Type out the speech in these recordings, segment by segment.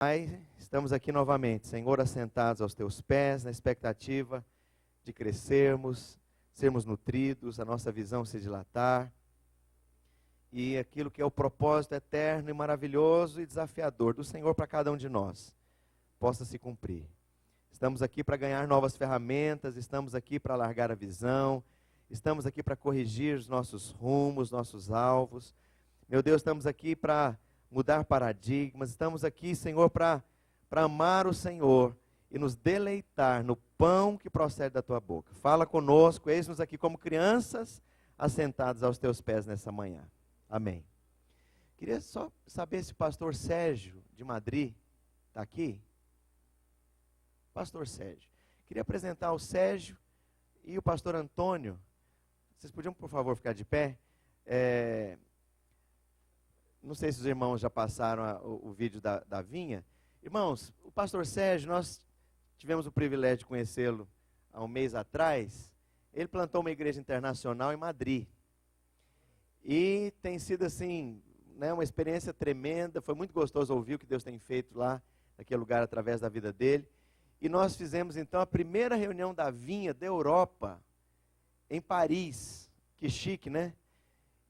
Pai, estamos aqui novamente, Senhor, assentados aos Teus pés, na expectativa de crescermos, sermos nutridos, a nossa visão se dilatar, e aquilo que é o propósito eterno e maravilhoso e desafiador do Senhor para cada um de nós, possa se cumprir. Estamos aqui para ganhar novas ferramentas, estamos aqui para alargar a visão, estamos aqui para corrigir os nossos rumos, nossos alvos. Meu Deus, estamos aqui para mudar paradigmas, estamos aqui, Senhor, para amar o Senhor e nos deleitar no pão que procede da Tua boca. Fala conosco, eis-nos aqui como crianças assentados aos Teus pés nessa manhã. Amém. Queria só saber se o pastor Sérgio de Madrid está aqui. Pastor Sérgio. Queria apresentar o Sérgio e o pastor Antônio. Vocês podiam, por favor, ficar de pé? Não sei se os irmãos já passaram o vídeo da vinha. Irmãos, o pastor Sérgio, nós tivemos o privilégio de conhecê-lo há um mês atrás. Ele plantou uma igreja internacional em Madrid. E tem sido assim, né, uma experiência tremenda. Foi muito gostoso ouvir o que Deus tem feito lá, naquele lugar, através da vida dele. E nós fizemos então a primeira reunião da vinha da Europa em Paris. Que chique, né?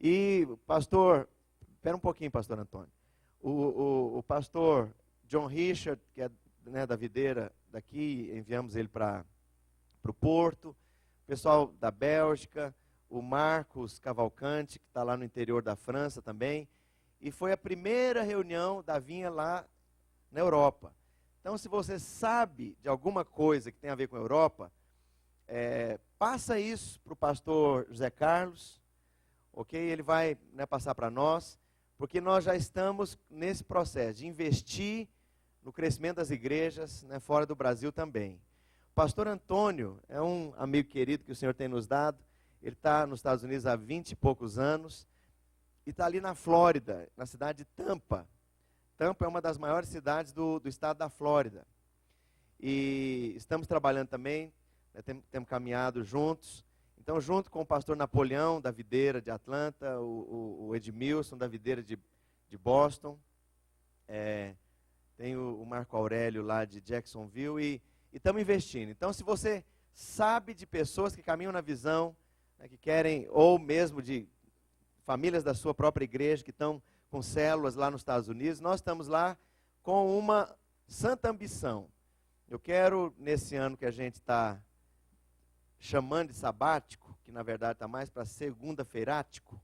E pastor... Espera um pouquinho, pastor Antônio. O pastor John Richard, que é, né, da videira daqui, enviamos ele para o Porto. O pessoal da Bélgica, o Marcos Cavalcante, que está lá no interior da França também. E foi a primeira reunião da vinha lá na Europa. Então, se você sabe de alguma coisa que tem a ver com a Europa, passa isso para o pastor José Carlos, ok? Ele vai, né, passar para nós. Porque nós já estamos nesse processo de investir no crescimento das igrejas, né, fora do Brasil também. O pastor Antônio é um amigo querido que o Senhor tem nos dado. Ele está nos Estados Unidos há 20 e poucos anos. E está ali na Flórida, na cidade de Tampa. Tampa é uma das maiores cidades do estado da Flórida. E estamos trabalhando também, né, temos caminhado juntos. Então, junto com o pastor Napoleão, da videira de Atlanta, o Edmilson, da videira de Boston, tem o Marco Aurélio lá de Jacksonville, e estamos investindo. Então, se você sabe de pessoas que caminham na visão, né, que querem, ou mesmo de famílias da sua própria igreja, que estão com células lá nos Estados Unidos, nós estamos lá com uma santa ambição. Eu quero, nesse ano que a gente está chamando de sabático, que na verdade está mais para segunda-feirático,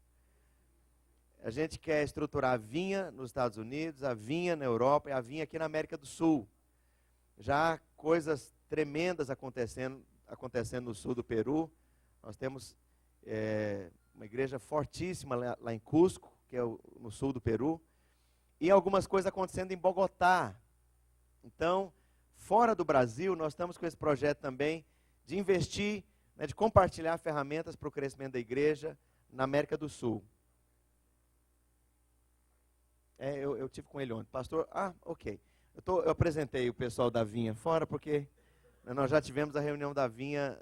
a gente quer estruturar a vinha nos Estados Unidos, a vinha na Europa e a vinha aqui na América do Sul. Já há coisas tremendas acontecendo no sul do Peru. Nós temos uma igreja fortíssima lá em Cusco, que é no sul do Peru, e algumas coisas acontecendo em Bogotá. Então, fora do Brasil, nós estamos com esse projeto também de investir, né, de compartilhar ferramentas para o crescimento da igreja na América do Sul. Eu tive com ele ontem. Pastor, ok. Eu apresentei o pessoal da vinha fora, porque, né, nós já tivemos a reunião da vinha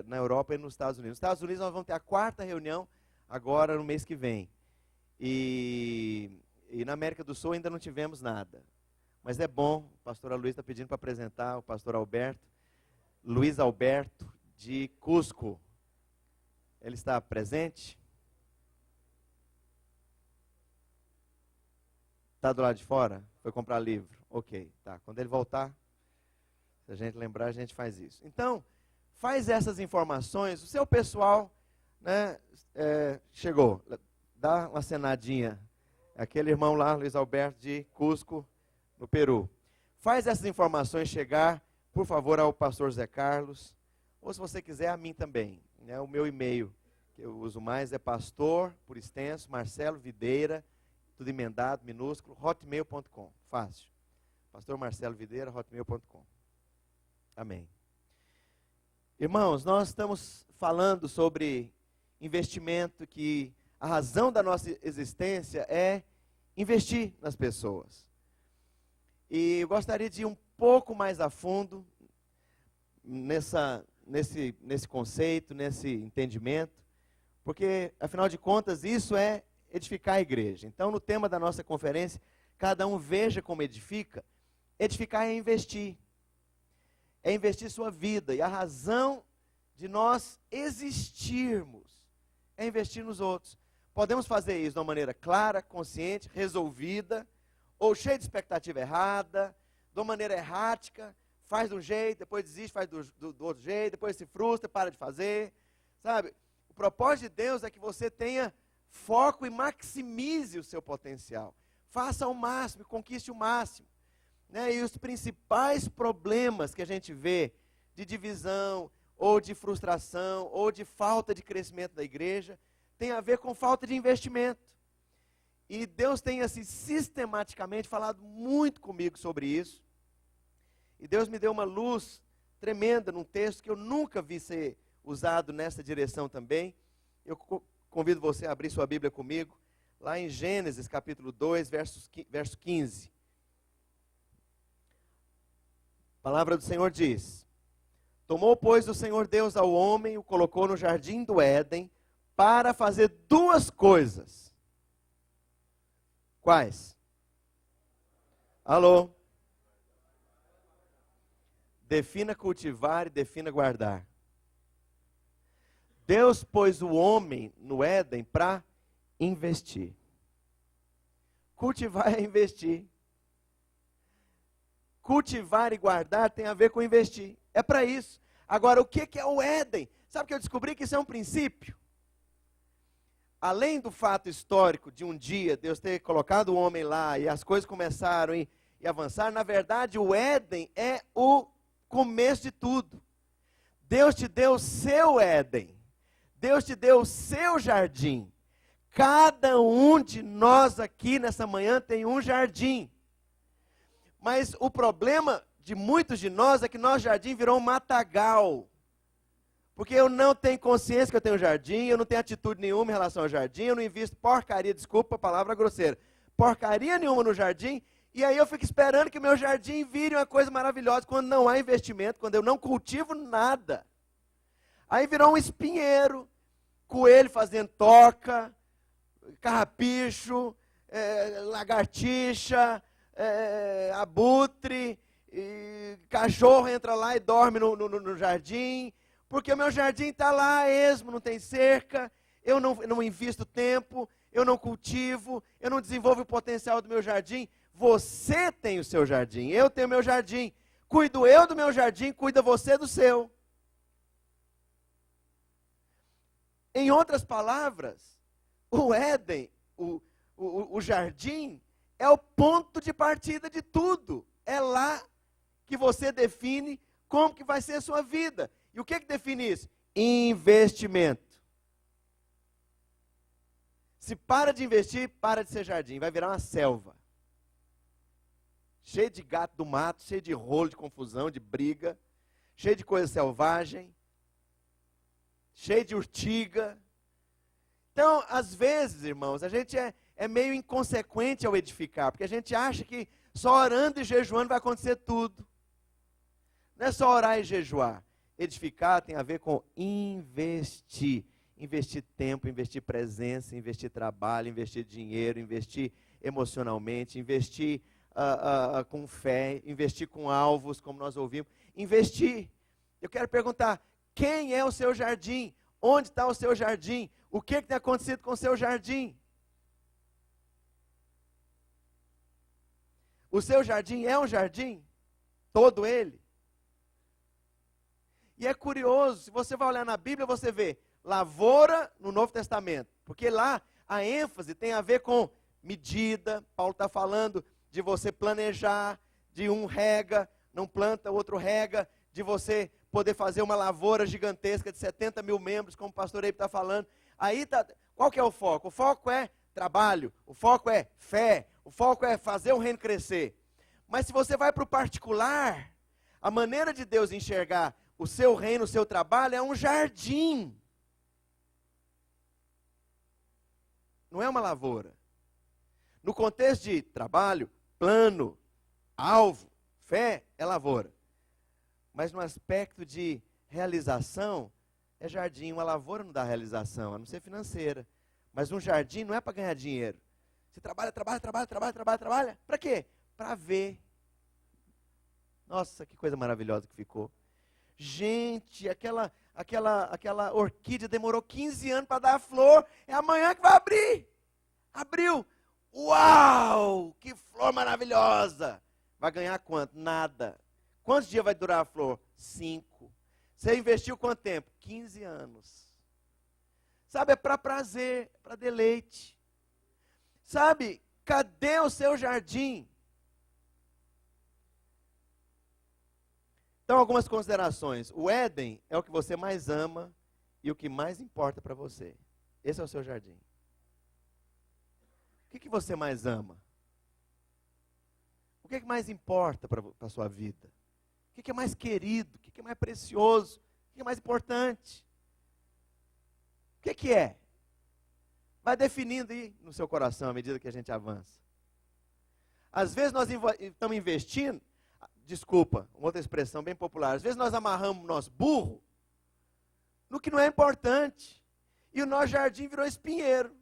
na Europa e nos Estados Unidos. Nos Estados Unidos nós vamos ter a 4ª reunião agora no mês que vem. E na América do Sul ainda não tivemos nada. Mas é bom, o pastor Luiz está pedindo para apresentar o pastor Alberto. Luiz Alberto, de Cusco. Ele está presente? Está do lado de fora? Foi comprar livro? Ok, tá. Quando ele voltar, se a gente lembrar, a gente faz isso. Então, faz essas informações. O seu pessoal, né, chegou. Dá uma acenadinha. Aquele irmão lá, Luiz Alberto, de Cusco, no Peru. Faz essas informações chegar, por favor, ao pastor Zé Carlos, ou se você quiser, a mim também. Né? O meu e-mail que eu uso mais é pastor, por extenso, Marcelo Videira, tudo emendado, minúsculo, hotmail.com. Fácil. Pastor Marcelo Videira, hotmail.com. Amém. Irmãos, nós estamos falando sobre investimento, que a razão da nossa existência é investir nas pessoas. E eu gostaria de ir um pouco mais a fundo nesse conceito, nesse entendimento, porque, afinal de contas, isso é edificar a igreja. Então, no tema da nossa conferência, cada um veja como edifica, Edificar é investir. É investir sua vida. E a razão de nós existirmos é investir nos outros. Podemos fazer isso de uma maneira clara, consciente, resolvida, ou cheia de expectativa errada, de uma maneira errática, faz de um jeito, depois desiste, faz do outro jeito, depois se frustra, para de fazer, sabe? O propósito de Deus é que você tenha foco e maximize o seu potencial. Faça o máximo, conquiste o máximo. Né? E os principais problemas que a gente vê de divisão, ou de frustração, ou de falta de crescimento da igreja, tem a ver com falta de investimento. E Deus tem assim, sistematicamente falado muito comigo sobre isso. E Deus me deu uma luz tremenda num texto que eu nunca vi ser usado nessa direção também. Eu convido você a abrir sua Bíblia comigo, lá em Gênesis capítulo 2, verso 15. A palavra do Senhor diz: Tomou, pois, o Senhor Deus ao homem e o colocou no jardim do Éden para fazer duas coisas. Quais? Alô? Defina cultivar e defina guardar. Deus pôs o homem no Éden para investir. Cultivar é investir. Cultivar e guardar tem a ver com investir. É para isso. Agora, o que é o Éden? Sabe que eu descobri que isso é um princípio? Além do fato histórico de um dia Deus ter colocado o homem lá e as coisas começaram e avançar, na verdade o Éden é o começo de tudo. Deus te deu o seu Éden. Deus te deu o seu jardim. Cada um de nós aqui nessa manhã tem um jardim. Mas o problema de muitos de nós é que nosso jardim virou um matagal. Porque eu não tenho consciência que eu tenho jardim, eu não tenho atitude nenhuma em relação ao jardim, eu não invisto porcaria, desculpa a palavra grosseira, porcaria nenhuma no jardim, e aí eu fico esperando que o meu jardim vire uma coisa maravilhosa, quando não há investimento, quando eu não cultivo nada. Aí virou um espinheiro, coelho fazendo toca, carrapicho, lagartixa, abutre, cachorro entra lá e dorme no jardim, porque o meu jardim está lá esmo, não tem cerca, eu não invisto tempo, eu não cultivo, eu não desenvolvo o potencial do meu jardim. Você tem o seu jardim, eu tenho o meu jardim. Cuido eu do meu jardim, cuida você do seu. Em outras palavras, o Éden, o jardim, é o ponto de partida de tudo. É lá que você define como que vai ser a sua vida. E o que define isso? Investimento. Se para de investir, para de ser jardim, vai virar uma selva. Cheio de gato do mato, cheio de rolo, de confusão, de briga, cheio de coisa selvagem, cheio de urtiga. Então, às vezes, irmãos, a gente é meio inconsequente ao edificar, porque a gente acha que só orando e jejuando vai acontecer tudo. Não é só orar e jejuar. Edificar tem a ver com investir. Investir tempo, investir presença, investir trabalho, investir dinheiro, investir emocionalmente, investir com fé, investir com alvos, como nós ouvimos. Investir. Eu quero perguntar, quem é o seu jardim? Onde está o seu jardim? O que tem acontecido com o seu jardim? O seu jardim é um jardim? Todo ele? E é curioso, se você vai olhar na Bíblia, você vê lavoura no Novo Testamento. Porque lá a ênfase tem a ver com medida. Paulo está falando de você planejar, de um rega, não planta, o outro rega, de você poder fazer uma lavoura gigantesca de 70 mil membros, como o pastor Eibe está falando. Aí, qual que é o foco? O foco é trabalho, o foco é fé, o foco é fazer o reino crescer. Mas se você vai para o particular, a maneira de Deus enxergar o seu reino, o seu trabalho, é um jardim. Não é uma lavoura. No contexto de trabalho, plano, alvo, fé, é lavoura. Mas no aspecto de realização, é jardim. Uma lavoura não dá realização, a não ser financeira. Mas um jardim não é para ganhar dinheiro. Você trabalha. Para quê? Para ver. Nossa, que coisa maravilhosa que ficou. Gente, aquela orquídea demorou 15 anos para dar a flor. É amanhã que vai abrir. Abriu. Uau, que flor maravilhosa. Vai ganhar quanto? Nada. Quantos dias vai durar a flor? 5. Você investiu quanto tempo? 15 anos. Sabe, é para prazer, para deleite. Sabe, cadê o seu jardim? Então, algumas considerações. O Éden é o que você mais ama e o que mais importa para você. Esse é o seu jardim. O que você mais ama? O que mais importa para a sua vida? O que é mais querido? O que é mais precioso? O que é mais importante? O que é? Vai definindo aí no seu coração à medida que a gente avança. Às vezes nós estamos investindo, desculpa, uma outra expressão bem popular, às vezes nós amarramos o nosso burro no que não é importante. E o nosso jardim virou espinheiro.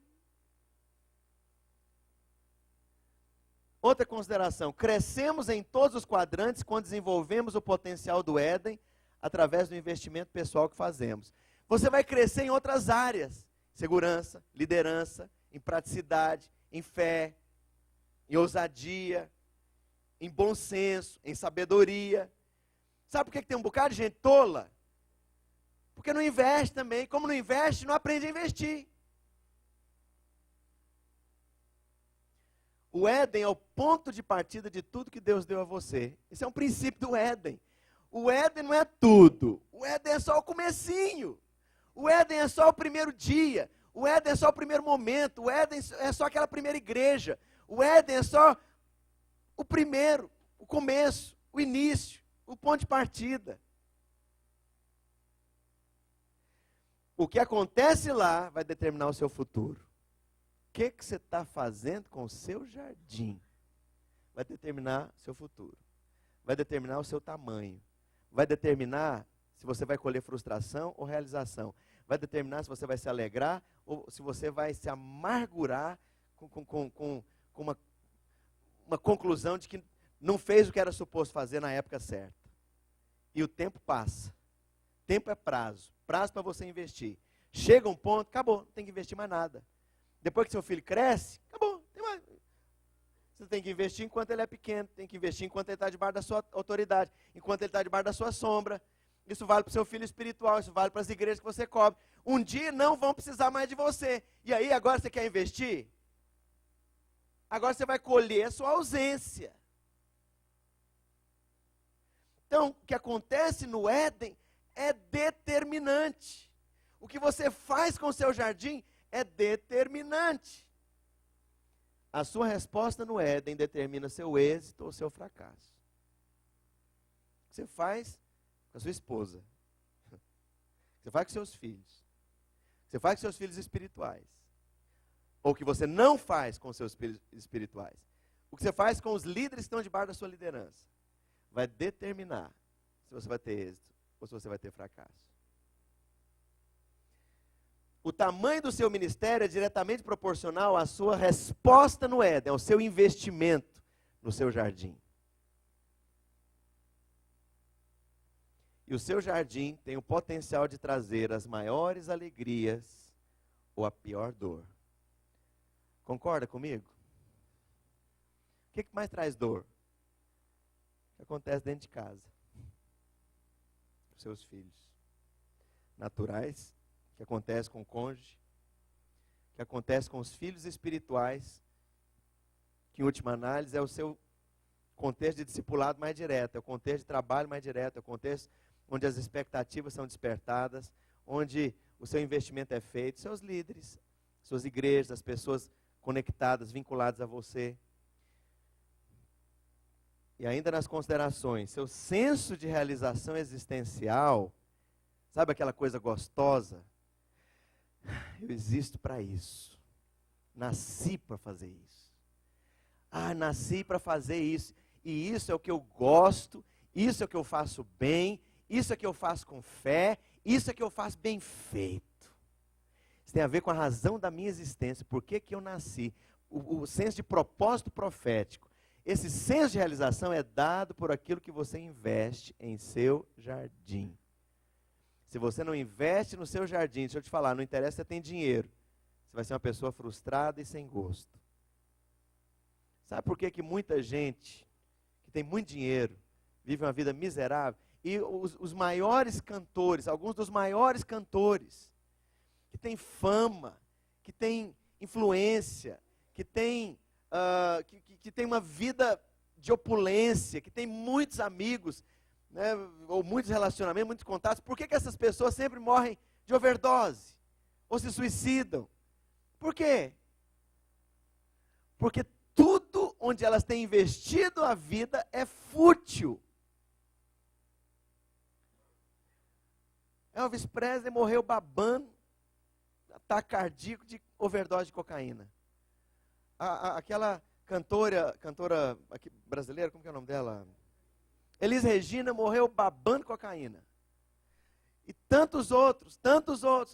Outra consideração, crescemos em todos os quadrantes quando desenvolvemos o potencial do Éden através do investimento pessoal que fazemos. Você vai crescer em outras áreas, segurança, liderança, em praticidade, em fé, em ousadia, em bom senso, em sabedoria. Sabe por que tem um bocado de gente tola? Porque não investe também. Como não investe, não aprende a investir. O Éden é o ponto de partida de tudo que Deus deu a você. Esse é um princípio do Éden. O Éden não é tudo. O Éden é só o comecinho. O Éden é só o primeiro dia. O Éden é só o primeiro momento. O Éden é só aquela primeira igreja. O Éden é só o primeiro, o começo, o início, o ponto de partida. O que acontece lá vai determinar o seu futuro. O que você está fazendo com o seu jardim vai determinar o seu futuro. Vai determinar o seu tamanho. Vai determinar se você vai colher frustração ou realização. Vai determinar se você vai se alegrar ou se você vai se amargurar com uma conclusão de que não fez o que era suposto fazer na época certa. E o tempo passa. Tempo é prazo. Prazo para você investir. Chega um ponto, acabou, não tem que investir mais nada. Depois que seu filho cresce, acabou, não tem mais. Você tem que investir enquanto ele é pequeno, tem que investir enquanto ele está debaixo da sua autoridade, enquanto ele está debaixo da sua sombra. Isso vale para o seu filho espiritual, isso vale para as igrejas que você cobre. Um dia não vão precisar mais de você. E aí, agora você quer investir? Agora você vai colher a sua ausência. Então, o que acontece no Éden é determinante. O que você faz com o seu jardim é determinante. A sua resposta no Éden determina seu êxito ou seu fracasso. O que você faz com a sua esposa? O que você faz com seus filhos? O que você faz com seus filhos espirituais? Ou o que você não faz com seus filhos espirituais? O que você faz com os líderes que estão debaixo da sua liderança? Vai determinar se você vai ter êxito ou se você vai ter fracasso. O tamanho do seu ministério é diretamente proporcional à sua resposta no Éden, ao seu investimento no seu jardim. E o seu jardim tem o potencial de trazer as maiores alegrias ou a pior dor. Concorda comigo? O que mais traz dor? O que acontece dentro de casa? Os seus filhos naturais, o que acontece com o cônjuge, o que acontece com os filhos espirituais, que em última análise é o seu contexto de discipulado mais direto, é o contexto de trabalho mais direto, é o contexto onde as expectativas são despertadas, onde o seu investimento é feito, seus líderes, suas igrejas, as pessoas conectadas, vinculadas a você. E ainda nas considerações, seu senso de realização existencial, sabe aquela coisa gostosa? Eu existo para isso. Nasci para fazer isso. Nasci para fazer isso. E isso é o que eu gosto, isso é o que eu faço bem, isso é o que eu faço com fé, isso é o que eu faço bem feito. Isso tem a ver com a razão da minha existência, por que eu nasci. O senso de propósito profético. esse senso de realização é dado por aquilo que você investe em seu jardim. Se você não investe no seu jardim, deixa eu te falar, não interessa se você tem dinheiro, você vai ser uma pessoa frustrada e sem gosto. Sabe por que muita gente que tem muito dinheiro vive uma vida miserável? E os maiores cantores, alguns dos maiores cantores, que têm fama, que têm influência, que têm uma vida de opulência, que têm muitos amigos, né, ou muitos relacionamentos, muitos contatos, por que essas pessoas sempre morrem de overdose? Ou se suicidam? Por quê? Porque tudo onde elas têm investido a vida é fútil. Elvis Presley morreu babando, ataque cardíaco de overdose de cocaína. Aquela cantora aqui, brasileira, como que é o nome dela? Elis Regina morreu babando cocaína. E tantos outros,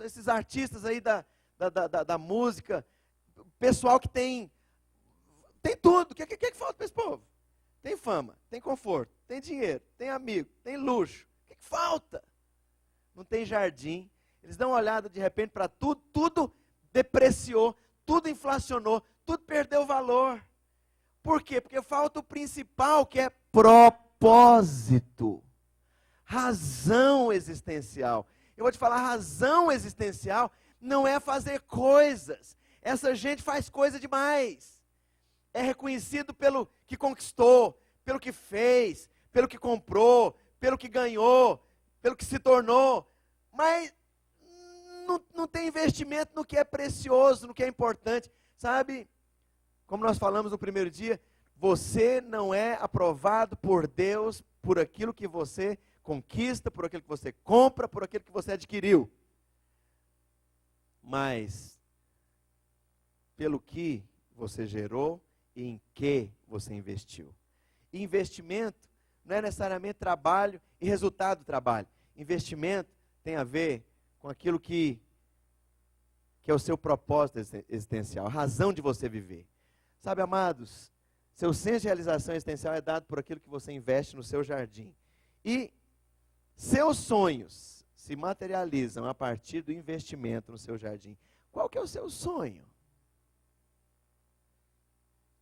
esses artistas aí da música, pessoal que tem tudo. O que falta para esse povo? Tem fama, tem conforto, tem dinheiro, tem amigo, tem luxo. O que falta? Não tem jardim. Eles dão uma olhada de repente para tudo depreciou, tudo inflacionou, tudo perdeu valor. Por quê? Porque falta o principal, que é propósito, razão existencial. Eu vou te falar, razão existencial não é fazer coisas. Essa gente faz coisa demais. É reconhecido pelo que conquistou, pelo que fez, pelo que comprou, pelo que ganhou, pelo que se tornou. Mas não tem investimento no que é precioso, no que é importante. Sabe, como nós falamos no primeiro dia, você não é aprovado por Deus por aquilo que você conquista, por aquilo que você compra, por aquilo que você adquiriu. Mas pelo que você gerou e em que você investiu. E investimento não é necessariamente trabalho e resultado do trabalho. Investimento tem a ver com aquilo que é o seu propósito existencial, a razão de você viver. Sabe, amados, seu senso de realização existencial é dado por aquilo que você investe no seu jardim. E seus sonhos se materializam a partir do investimento no seu jardim. Qual que é o seu sonho?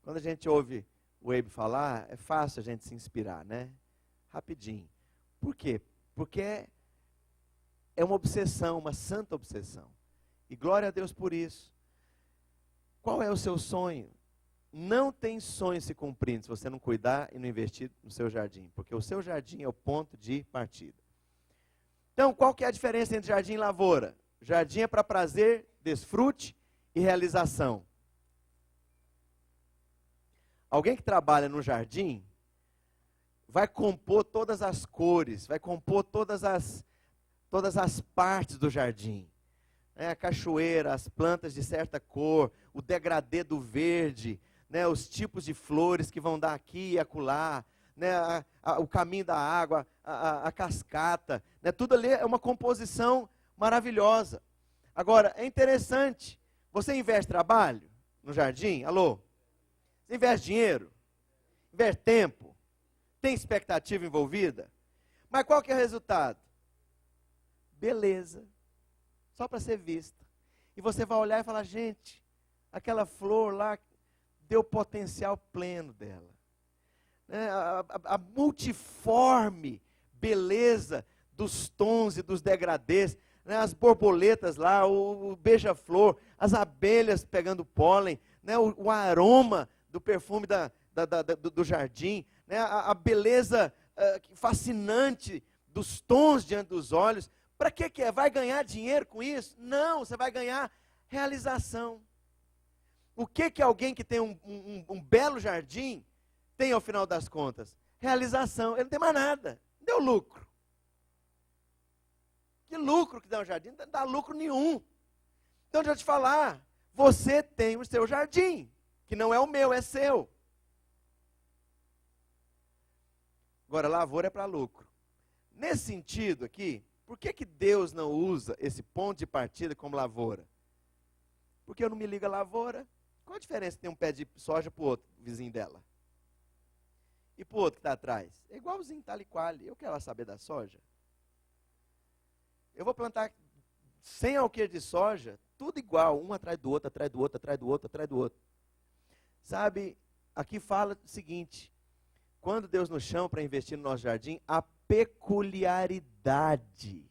Quando a gente ouve o Abe falar, é fácil a gente se inspirar, né? Rapidinho. Por quê? Porque é uma obsessão, uma santa obsessão. E glória a Deus por isso. Qual é o seu sonho? Não tem sonho se cumprindo se você não cuidar e não investir no seu jardim. Porque o seu jardim é o ponto de partida. Então, qual que é a diferença entre jardim e lavoura? Jardim é para prazer, desfrute e realização. Alguém que trabalha no jardim vai compor todas as cores, vai compor todas as partes do jardim. A cachoeira, as plantas de certa cor, o degradê do verde, né, os tipos de flores que vão dar aqui e acolá, né, o caminho da água, a cascata, né, tudo ali é uma composição maravilhosa. Agora, é interessante, você investe trabalho no jardim? Alô? Você investe dinheiro? Investe tempo? Tem expectativa envolvida? Mas qual que é o resultado? Beleza. Só para ser vista. E você vai olhar e falar, gente, aquela flor lá deu o potencial pleno dela. A multiforme beleza dos tons e dos degradês, né, as borboletas lá, o beija-flor, as abelhas pegando pólen, né, o aroma do perfume do jardim, né, a beleza fascinante dos tons diante dos olhos. Para que é? Vai ganhar dinheiro com isso? Não, você vai ganhar realização. O que alguém que tem um belo jardim tem ao final das contas? Realização. Ele não tem mais nada. Não deu lucro. Que lucro que dá um jardim? Não dá lucro nenhum. Então, deixa eu te falar. Você tem o seu jardim, que não é o meu, é seu. Agora, lavoura é para lucro. Nesse sentido aqui, por que Deus não usa esse ponto de partida como lavoura? Porque eu não me ligo à lavoura. Qual a diferença de ter um pé de soja para o outro, vizinho dela? E para o outro que está atrás? É igualzinho, tal e qual. Eu quero lá saber da soja. Eu vou plantar 100 alqueires de soja, tudo igual, um atrás do outro, atrás do outro, atrás do outro, atrás do outro. Sabe, aqui fala o seguinte, quando Deus nos chama para investir no nosso jardim, a peculiaridade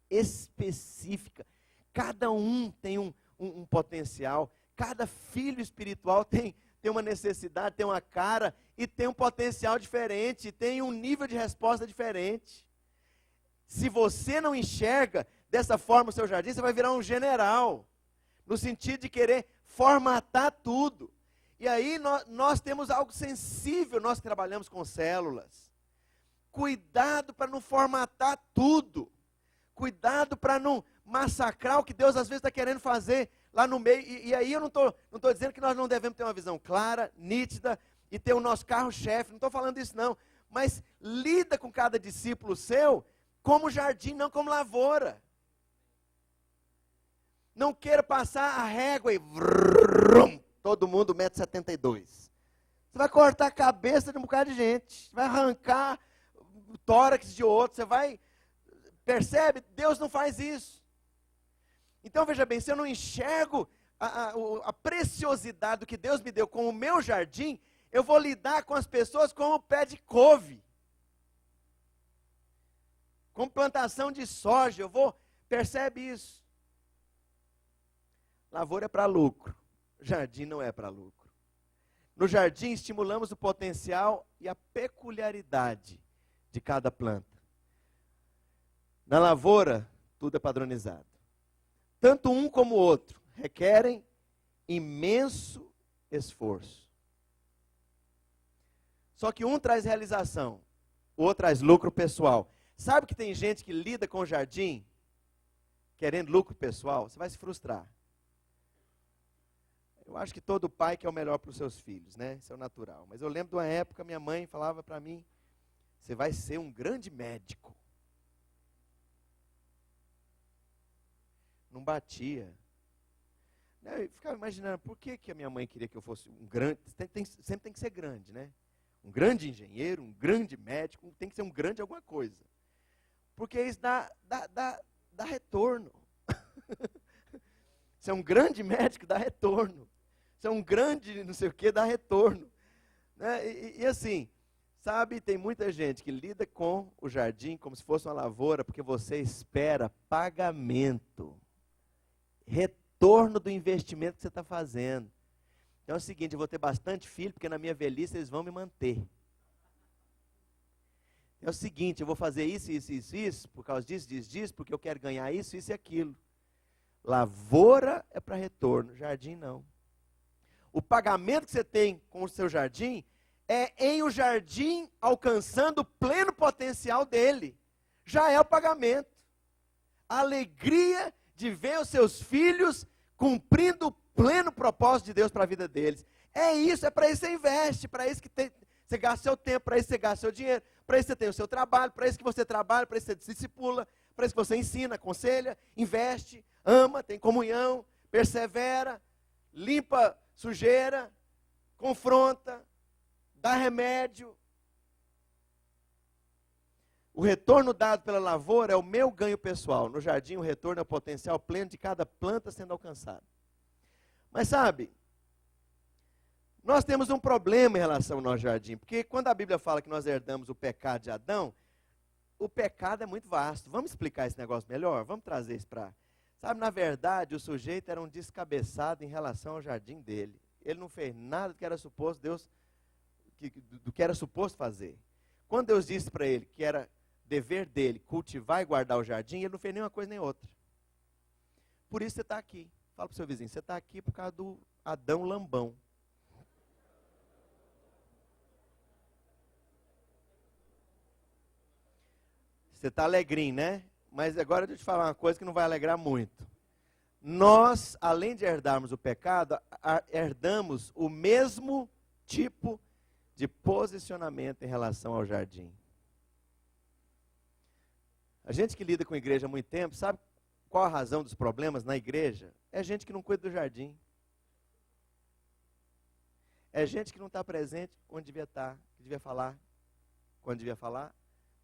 específica, cada um tem um potencial, cada filho espiritual tem uma necessidade, tem uma cara e tem um potencial diferente, tem um nível de resposta diferente. Se você não enxerga dessa forma o seu jardim, você vai virar um general, no sentido de querer formatar tudo. E aí nós temos algo sensível, nós que trabalhamos com células. Cuidado para não formatar tudo. Cuidado para não massacrar o que Deus às vezes está querendo fazer lá no meio. E aí eu não estou dizendo que nós não devemos ter uma visão clara, nítida, e ter o nosso carro-chefe, não estou falando isso não. Mas lida com cada discípulo seu como jardim, não como lavoura. Não queira passar a régua e todo mundo 1,72 m. Você vai cortar a cabeça de um bocado de gente, vai arrancar o tórax de outro, você vai... Percebe? Deus não faz isso. Então veja bem, se eu não enxergo a preciosidade do que Deus me deu com o meu jardim, eu vou lidar com as pessoas como pé de couve. Com plantação de soja, percebe isso? Lavoura é para lucro, jardim não é para lucro. No jardim estimulamos o potencial e a peculiaridade de cada planta. Na lavoura, tudo é padronizado. Tanto um como o outro requerem imenso esforço. Só que um traz realização, o outro traz lucro pessoal. Sabe que tem gente que lida com o jardim querendo lucro pessoal? Você vai se frustrar. Eu acho que todo pai quer o melhor para os seus filhos, né? Isso é o natural. Mas eu lembro de uma época, minha mãe falava para mim, você vai ser um grande médico. Não batia. Eu ficava imaginando, por que a minha mãe queria que eu fosse um grande, sempre tem que ser grande, né? Um grande engenheiro, um grande médico, tem que ser um grande alguma coisa. Porque isso dá retorno. Se é um grande médico, dá retorno. Se é um grande não sei o que, dá retorno. Né? E assim, sabe, tem muita gente que lida com o jardim como se fosse uma lavoura, porque você espera pagamento. Retorno do investimento que você está fazendo. Então é o seguinte, eu vou ter bastante filho, porque na minha velhice eles vão me manter. É o seguinte, eu vou fazer isso, por causa disso, porque eu quero ganhar isso e aquilo. Lavoura é para retorno, jardim não. O pagamento que você tem com o seu jardim é em o jardim alcançando o pleno potencial dele. Já é o pagamento. A alegria de ver os seus filhos cumprindo o pleno propósito de Deus para a vida deles. É isso, é para isso que você investe, para isso que você gasta seu tempo, para isso que você gasta seu dinheiro, para isso que você tem o seu trabalho, para isso que você trabalha, para isso que você discipula, para isso que você ensina, aconselha, investe, ama, tem comunhão, persevera, limpa sujeira, confronta, dá remédio. O retorno dado pela lavoura é o meu ganho pessoal. No jardim, o retorno é o potencial pleno de cada planta sendo alcançada. Mas sabe, nós temos um problema em relação ao nosso jardim, porque quando a Bíblia fala que nós herdamos o pecado de Adão, o pecado é muito vasto. Vamos explicar esse negócio melhor? Vamos trazer isso para... Sabe, na verdade, o sujeito era um descabeçado em relação ao jardim dele. Ele não fez nada do que era suposto do que era suposto fazer. Quando Deus disse para ele que era dever dele cultivar e guardar o jardim, ele não fez nenhuma coisa nem outra. Por isso você está aqui. Fala para o seu vizinho, você está aqui por causa do Adão lambão. Você está alegrinho, né? Mas agora deixa eu te falar uma coisa que não vai alegrar muito. Nós, além de herdarmos o pecado, herdamos o mesmo tipo de posicionamento em relação ao jardim. A gente que lida com a igreja há muito tempo, sabe qual a razão dos problemas na igreja? É gente que não cuida do jardim. É gente que não está presente onde devia estar, que que devia falar quando devia falar,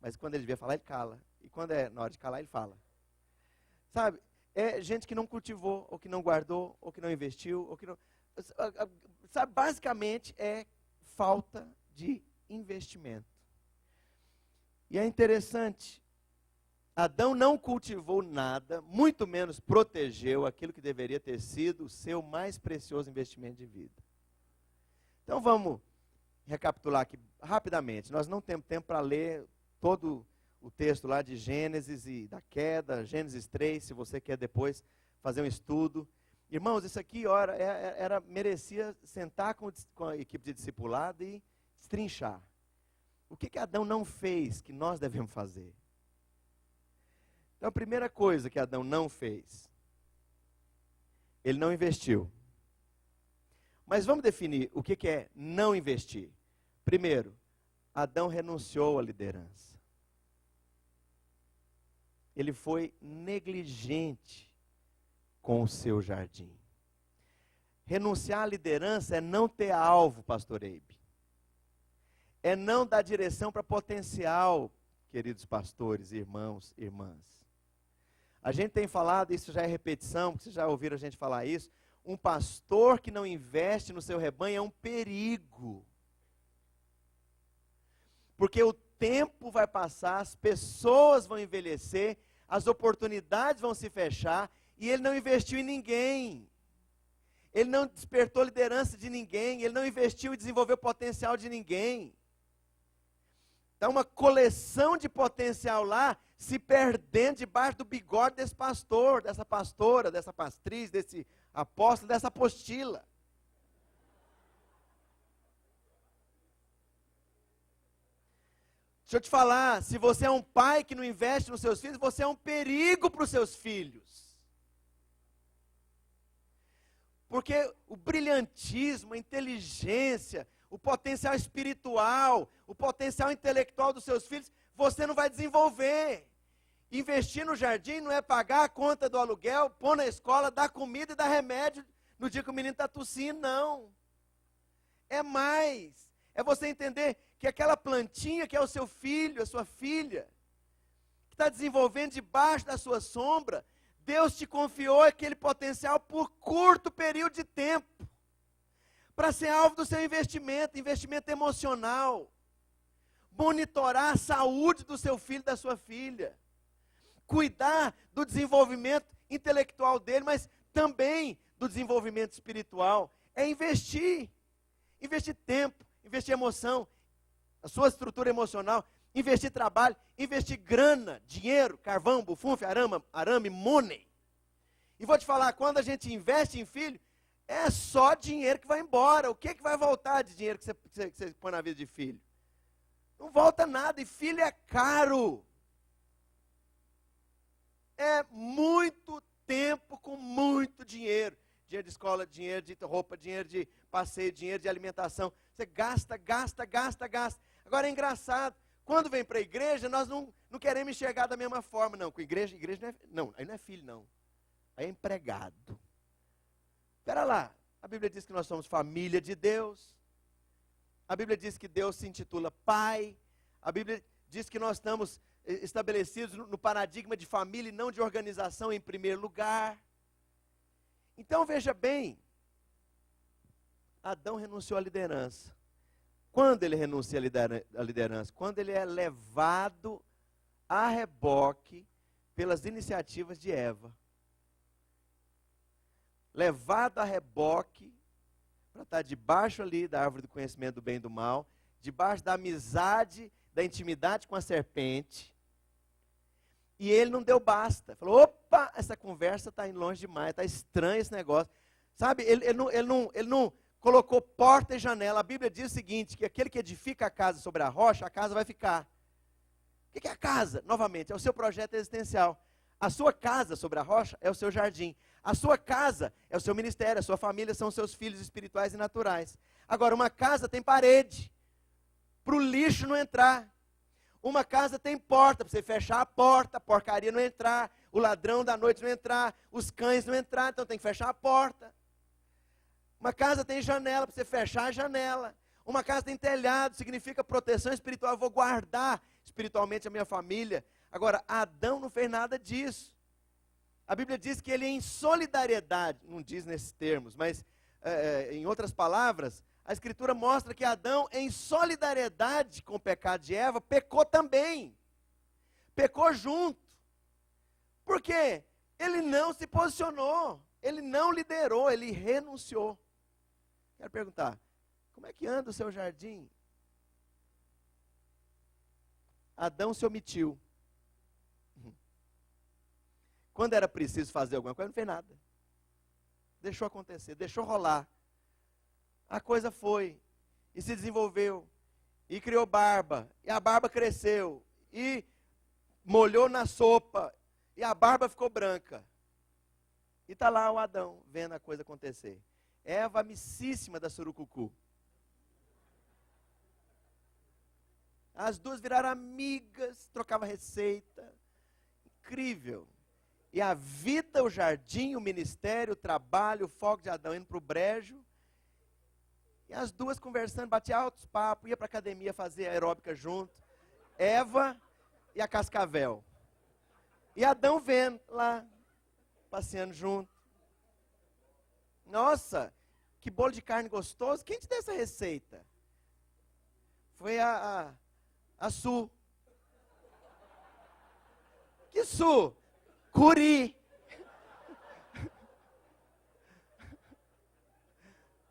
mas quando ele devia falar, ele cala. E quando é na hora de calar, ele fala. Sabe, é gente que não cultivou, ou que não guardou, ou que não investiu, ou que não... Sabe, basicamente é falta de investimento. E é interessante, Adão não cultivou nada, muito menos protegeu aquilo que deveria ter sido o seu mais precioso investimento de vida. Então vamos recapitular aqui rapidamente. Nós não temos tempo para ler todo o texto lá de Gênesis e da queda, Gênesis 3, se você quer depois fazer um estudo. Irmãos, isso aqui, ora, merecia sentar com a equipe de discipulado e destrinchar. O que Adão não fez que nós devemos fazer? Então, a primeira coisa que Adão não fez, ele não investiu. Mas vamos definir o que é não investir. Primeiro, Adão renunciou à liderança. Ele foi negligente com o seu jardim. Renunciar à liderança é não ter alvo, pastor Eibe. É não dar direção para potencial, queridos pastores, irmãos, irmãs. A gente tem falado, isso já é repetição, porque vocês já ouviram a gente falar isso, um pastor que não investe no seu rebanho é um perigo. Porque o tempo vai passar, as pessoas vão envelhecer, as oportunidades vão se fechar, e ele não investiu em ninguém. Ele não despertou liderança de ninguém, ele não investiu e desenvolveu potencial de ninguém. Está uma coleção de potencial lá, se perdendo debaixo do bigode desse pastor, dessa pastora, dessa pastriz, desse apóstolo, dessa apostila. Deixa eu te falar, se você é um pai que não investe nos seus filhos, você é um perigo para os seus filhos. Porque o brilhantismo, a inteligência, o potencial espiritual, o potencial intelectual dos seus filhos, você não vai desenvolver. Investir no jardim não é pagar a conta do aluguel, pôr na escola, dar comida e dar remédio no dia que o menino está tossindo, não. É mais. É você entender que aquela plantinha que é o seu filho, a sua filha, que está desenvolvendo debaixo da sua sombra, Deus te confiou aquele potencial por curto período de tempo, para ser alvo do seu investimento, investimento emocional, monitorar a saúde do seu filho, da sua filha, cuidar do desenvolvimento intelectual dele, mas também do desenvolvimento espiritual, é investir tempo, investir emoção, a sua estrutura emocional, investir trabalho, investir grana, dinheiro, carvão, bufunfe, arame, money. E vou te falar, quando a gente investe em filho, é só dinheiro que vai embora. O que vai voltar de dinheiro que você põe na vida de filho? Não volta nada, e filho é caro. É muito tempo com muito dinheiro. Dinheiro de escola, dinheiro de roupa, dinheiro de passeio, dinheiro de alimentação. Você gasta. Agora é engraçado, quando vem para a igreja, nós não queremos enxergar da mesma forma. Não, com igreja não, aí não é filho não. Aí é empregado. Espera lá, a Bíblia diz que nós somos família de Deus. A Bíblia diz que Deus se intitula Pai. A Bíblia diz que nós estamos estabelecidos no paradigma de família e não de organização em primeiro lugar. Então veja bem, Adão renunciou à liderança. Quando ele renuncia à liderança? Quando ele é levado a reboque pelas iniciativas de Eva. Levado a reboque para estar debaixo ali da árvore do conhecimento do bem e do mal, debaixo da amizade, da intimidade com a serpente. E ele não deu basta. Falou, opa, essa conversa está indo longe demais, está estranho esse negócio. Sabe, ele não colocou porta e janela. A Bíblia diz o seguinte, que aquele que edifica a casa sobre a rocha, a casa vai ficar. O que é a casa? Novamente, é o seu projeto existencial. A sua casa sobre a rocha é o seu jardim. A sua casa é o seu ministério, a sua família são os seus filhos espirituais e naturais. Agora, uma casa tem parede, para o lixo não entrar. Uma casa tem porta, para você fechar a porta, a porcaria não entrar, o ladrão da noite não entrar, os cães não entrar, então tem que fechar a porta. Uma casa tem janela, para você fechar a janela. Uma casa tem telhado, significa proteção espiritual. Eu vou guardar espiritualmente a minha família. Agora, Adão não fez nada disso. A Bíblia diz que ele em solidariedade, não diz nesses termos, mas em outras palavras, a Escritura mostra que Adão, em solidariedade com o pecado de Eva, pecou também. Pecou junto. Por quê? Ele não se posicionou, ele não liderou, ele renunciou. Quero perguntar, como é que anda o seu jardim? Adão se omitiu. Quando era preciso fazer alguma coisa, não fez nada. Deixou acontecer, deixou rolar. A coisa foi, e se desenvolveu, e criou barba, e a barba cresceu, e molhou na sopa, e a barba ficou branca. E está lá o Adão, vendo a coisa acontecer. Eva, amicíssima da surucucu. As duas viraram amigas, trocavam receita. Incrível. E a vida, o jardim, o ministério, o trabalho, o foco de Adão indo para o brejo. E as duas conversando, batiam altos papos, ia para a academia fazer aeróbica junto. Eva e a Cascavel. E Adão vendo lá, passeando junto. Nossa, que bolo de carne gostoso. Quem te deu essa receita? Foi a Su. Que Su? Curi.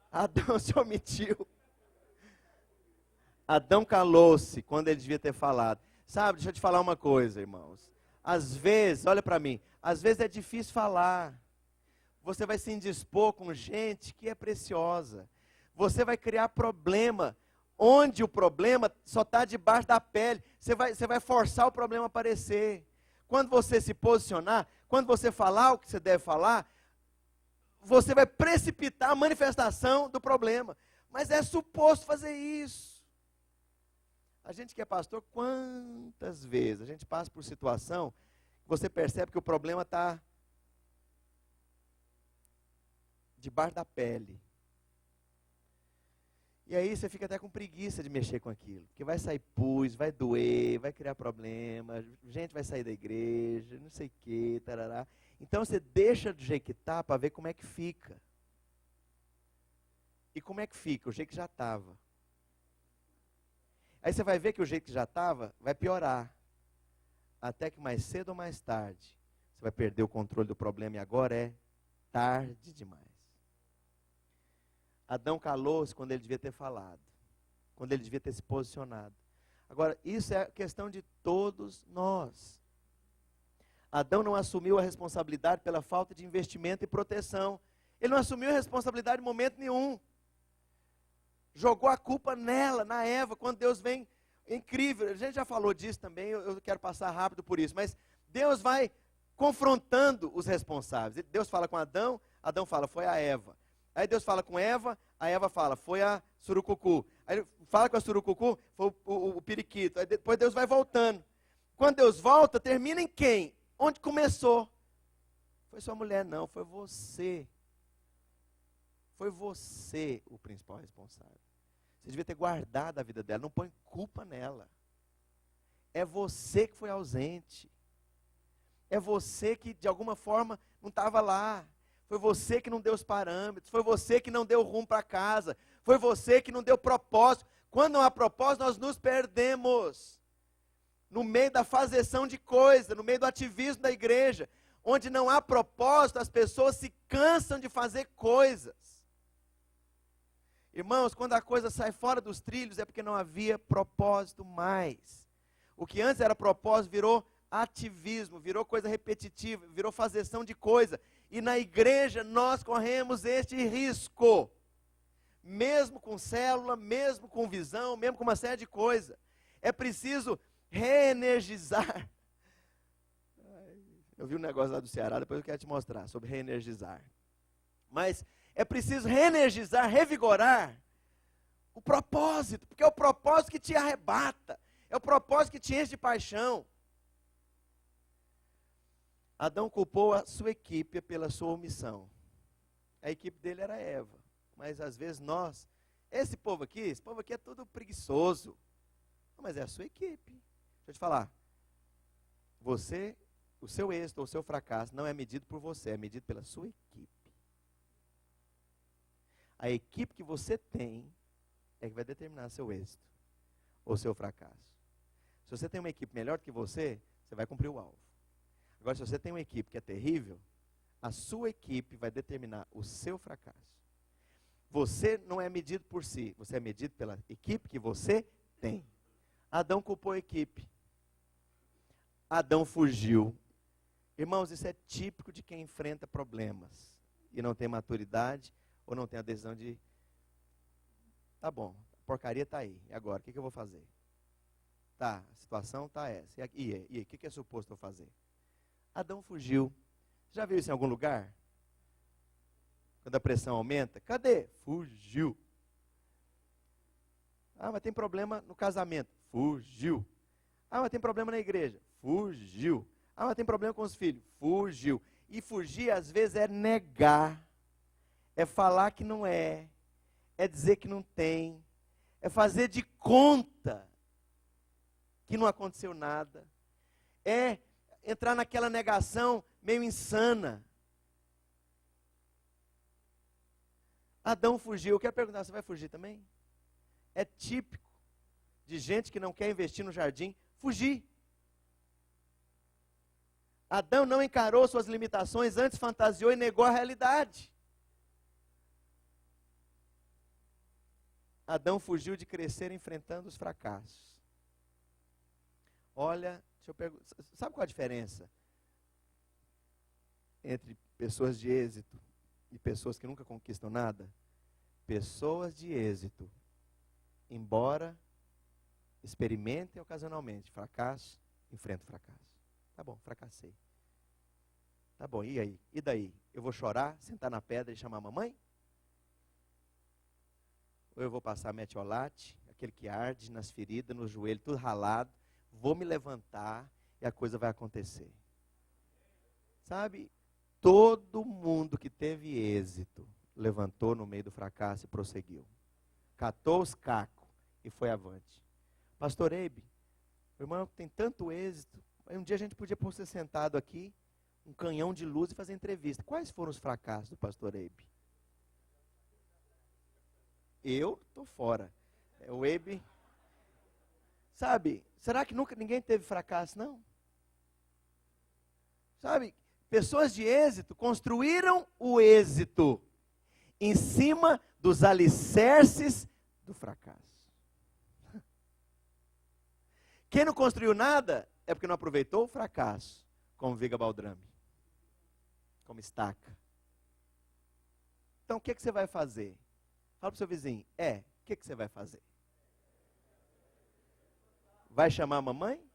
Adão se omitiu. Adão calou-se quando ele devia ter falado. Sabe, deixa eu te falar uma coisa, irmãos. Às vezes, olha para mim, às vezes é difícil falar. Você vai se indispor com gente que é preciosa. Você vai criar problema, onde o problema só está debaixo da pele. Você vai forçar o problema a aparecer. Quando você se posicionar, quando você falar o que você deve falar, você vai precipitar a manifestação do problema. Mas é suposto fazer isso. A gente que é pastor, quantas vezes a gente passa por situação, você percebe que o problema está debaixo da pele. E aí você fica até com preguiça de mexer com aquilo. Porque vai sair pus, vai doer, vai criar problema, gente vai sair da igreja, não sei o quê, tarará. Então você deixa do jeito que está para ver como é que fica. E como é que fica? O jeito que já estava. Aí você vai ver que o jeito que já estava vai piorar. Até que mais cedo ou mais tarde, você vai perder o controle do problema e agora é tarde demais. Adão calou-se quando ele devia ter falado. Quando ele devia ter se posicionado. Agora, isso é questão de todos nós. Adão não assumiu a responsabilidade pela falta de investimento e proteção. Ele não assumiu a responsabilidade em momento nenhum. Jogou a culpa nela, na Eva, quando Deus vem. Incrível, a gente já falou disso também, eu quero passar rápido por isso. Mas Deus vai confrontando os responsáveis. Deus fala com Adão, Adão fala, foi a Eva. Aí Deus fala com Eva, a Eva fala, foi a surucucu. Aí ele fala com a surucucu, foi o periquito. Aí depois Deus vai voltando. Quando Deus volta, termina em quem? Onde começou? Foi sua mulher, não, foi você. Foi você o principal responsável. Você devia ter guardado a vida dela, não põe culpa nela. É você que foi ausente. É você que de alguma forma não estava lá. Foi você que não deu os parâmetros, foi você que não deu rumo para casa, foi você que não deu propósito. Quando não há propósito, nós nos perdemos. No meio da fazeção de coisa, no meio do ativismo da igreja, onde não há propósito, as pessoas se cansam de fazer coisas. Irmãos, quando a coisa sai fora dos trilhos, é porque não havia propósito mais. O que antes era propósito virou ativismo, virou coisa repetitiva, virou fazeção de coisa. E na igreja nós corremos este risco. Mesmo com célula, mesmo com visão, mesmo com uma série de coisas. É preciso reenergizar. Eu vi um negócio lá do Ceará, depois eu quero te mostrar sobre reenergizar. Mas é preciso reenergizar, revigorar o propósito, porque é o propósito que te arrebata, é o propósito que te enche de paixão. Adão culpou a sua equipe pela sua omissão. A equipe dele era Eva, mas às vezes nós esse povo aqui é tudo preguiçoso. Não, mas é a sua equipe. Deixa eu te falar. Você, o seu êxito ou o seu fracasso não é medido por você, é medido pela sua equipe. A equipe que você tem é que vai determinar seu êxito ou seu fracasso. Se você tem uma equipe melhor do que você vai cumprir o alvo. Agora, se você tem uma equipe que é terrível, a sua equipe vai determinar o seu fracasso. Você não é medido por si, você é medido pela equipe que você tem. Adão culpou a equipe. Adão fugiu. Irmãos, isso é típico de quem enfrenta problemas e não tem maturidade ou não tem a decisão de, tá bom, a porcaria está aí, e agora, o que eu vou fazer? Tá, a situação está essa, e aí, o que é suposto eu fazer? Adão fugiu. Já viu isso em algum lugar? Quando a pressão aumenta, cadê? Fugiu. Ah, mas tem problema no casamento. Fugiu. Ah, mas tem problema na igreja. Fugiu. Ah, mas tem problema com os filhos. Fugiu. E fugir, às vezes, é negar. É falar que não é. É dizer que não tem. É fazer de conta que não aconteceu nada. É entrar naquela negação meio insana. Adão fugiu. Eu quero perguntar, você vai fugir também? É típico de gente que não quer investir no jardim, fugir. Adão não encarou suas limitações, antes fantasiou e negou a realidade. Adão fugiu de crescer enfrentando os fracassos. Olha, deixa eu perguntar, sabe qual a diferença entre pessoas de êxito e pessoas que nunca conquistam nada? Pessoas de êxito, embora experimentem ocasionalmente fracasso, enfrentam fracasso. Tá bom, fracassei. Tá bom, e aí? E daí? Eu vou chorar, sentar na pedra e chamar a mamãe? Ou eu vou passar metiolate, aquele que arde nas feridas, no joelho, tudo ralado, vou me levantar e a coisa vai acontecer. Sabe, todo mundo que teve êxito levantou no meio do fracasso e prosseguiu. Catou os cacos e foi avante. Pastor Eibe, o irmão tem tanto êxito, um dia a gente podia pôr você sentado aqui, um canhão de luz e fazer entrevista. Quais foram os fracassos do pastor Eibe? Eu estou fora. O Eibe, sabe, será que nunca ninguém teve fracasso, não? Sabe, pessoas de êxito construíram o êxito em cima dos alicerces do fracasso. Quem não construiu nada é porque não aproveitou o fracasso, como Viga Baldrame, como estaca. Então o que você vai fazer? Fala para o seu vizinho, o que você vai fazer? Vai chamar a mamãe?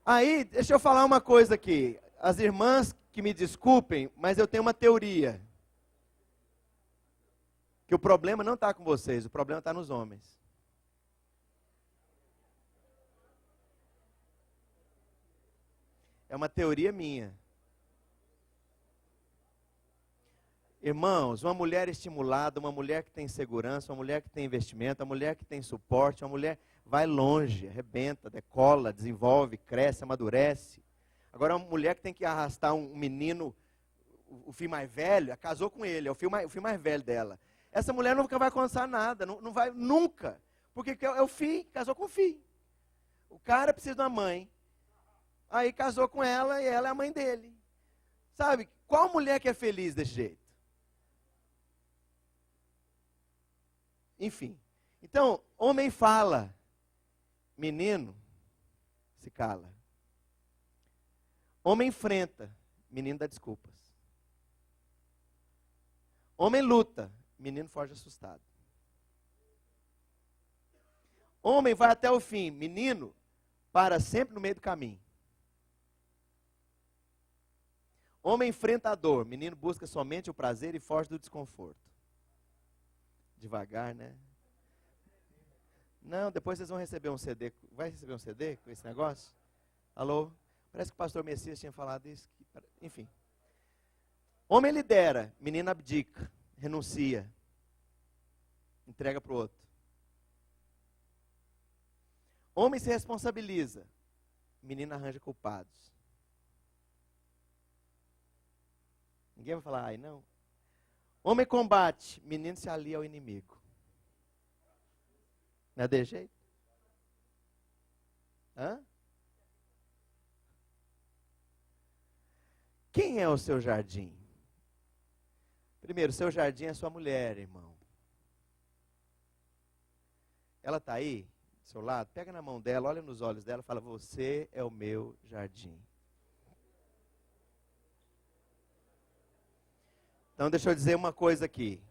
Aí, deixa eu falar uma coisa aqui. As irmãs que me desculpem, mas eu tenho uma teoria. Que o problema não está com vocês, o problema está nos homens. É uma teoria minha. Irmãos, uma mulher estimulada, uma mulher que tem segurança, uma mulher que tem investimento, uma mulher que tem suporte, uma mulher vai longe, arrebenta, decola, desenvolve, cresce, amadurece. Agora, uma mulher que tem que arrastar um menino, o filho mais velho, casou com ele, é o filho mais velho dela. Essa mulher nunca vai alcançar nada, não vai nunca, porque é o filho, casou com o filho. O cara precisa de uma mãe, aí casou com ela e ela é a mãe dele. Sabe, qual mulher que é feliz desse jeito? Enfim, então, homem fala, menino se cala. Homem enfrenta, menino dá desculpas. Homem luta, menino foge assustado. Homem vai até o fim, menino para sempre no meio do caminho. Homem enfrenta a dor, menino busca somente o prazer e foge do desconforto. Devagar, né? Não, depois vocês vão receber um CD. Vai receber um CD com esse negócio? Alô? Parece que o pastor Messias tinha falado isso. Enfim. Homem lidera, menino abdica, renuncia. entrega para o outro. Homem se responsabiliza, menino arranja culpados. Ninguém vai falar, ai não. Homem combate, menino se alia ao inimigo. Não é de jeito? Hã? Quem é o seu jardim? Primeiro, o seu jardim é sua mulher, irmão. Ela está aí, do seu lado, pega na mão dela, olha nos olhos dela e fala, você é o meu jardim. Então deixa eu dizer uma coisa aqui.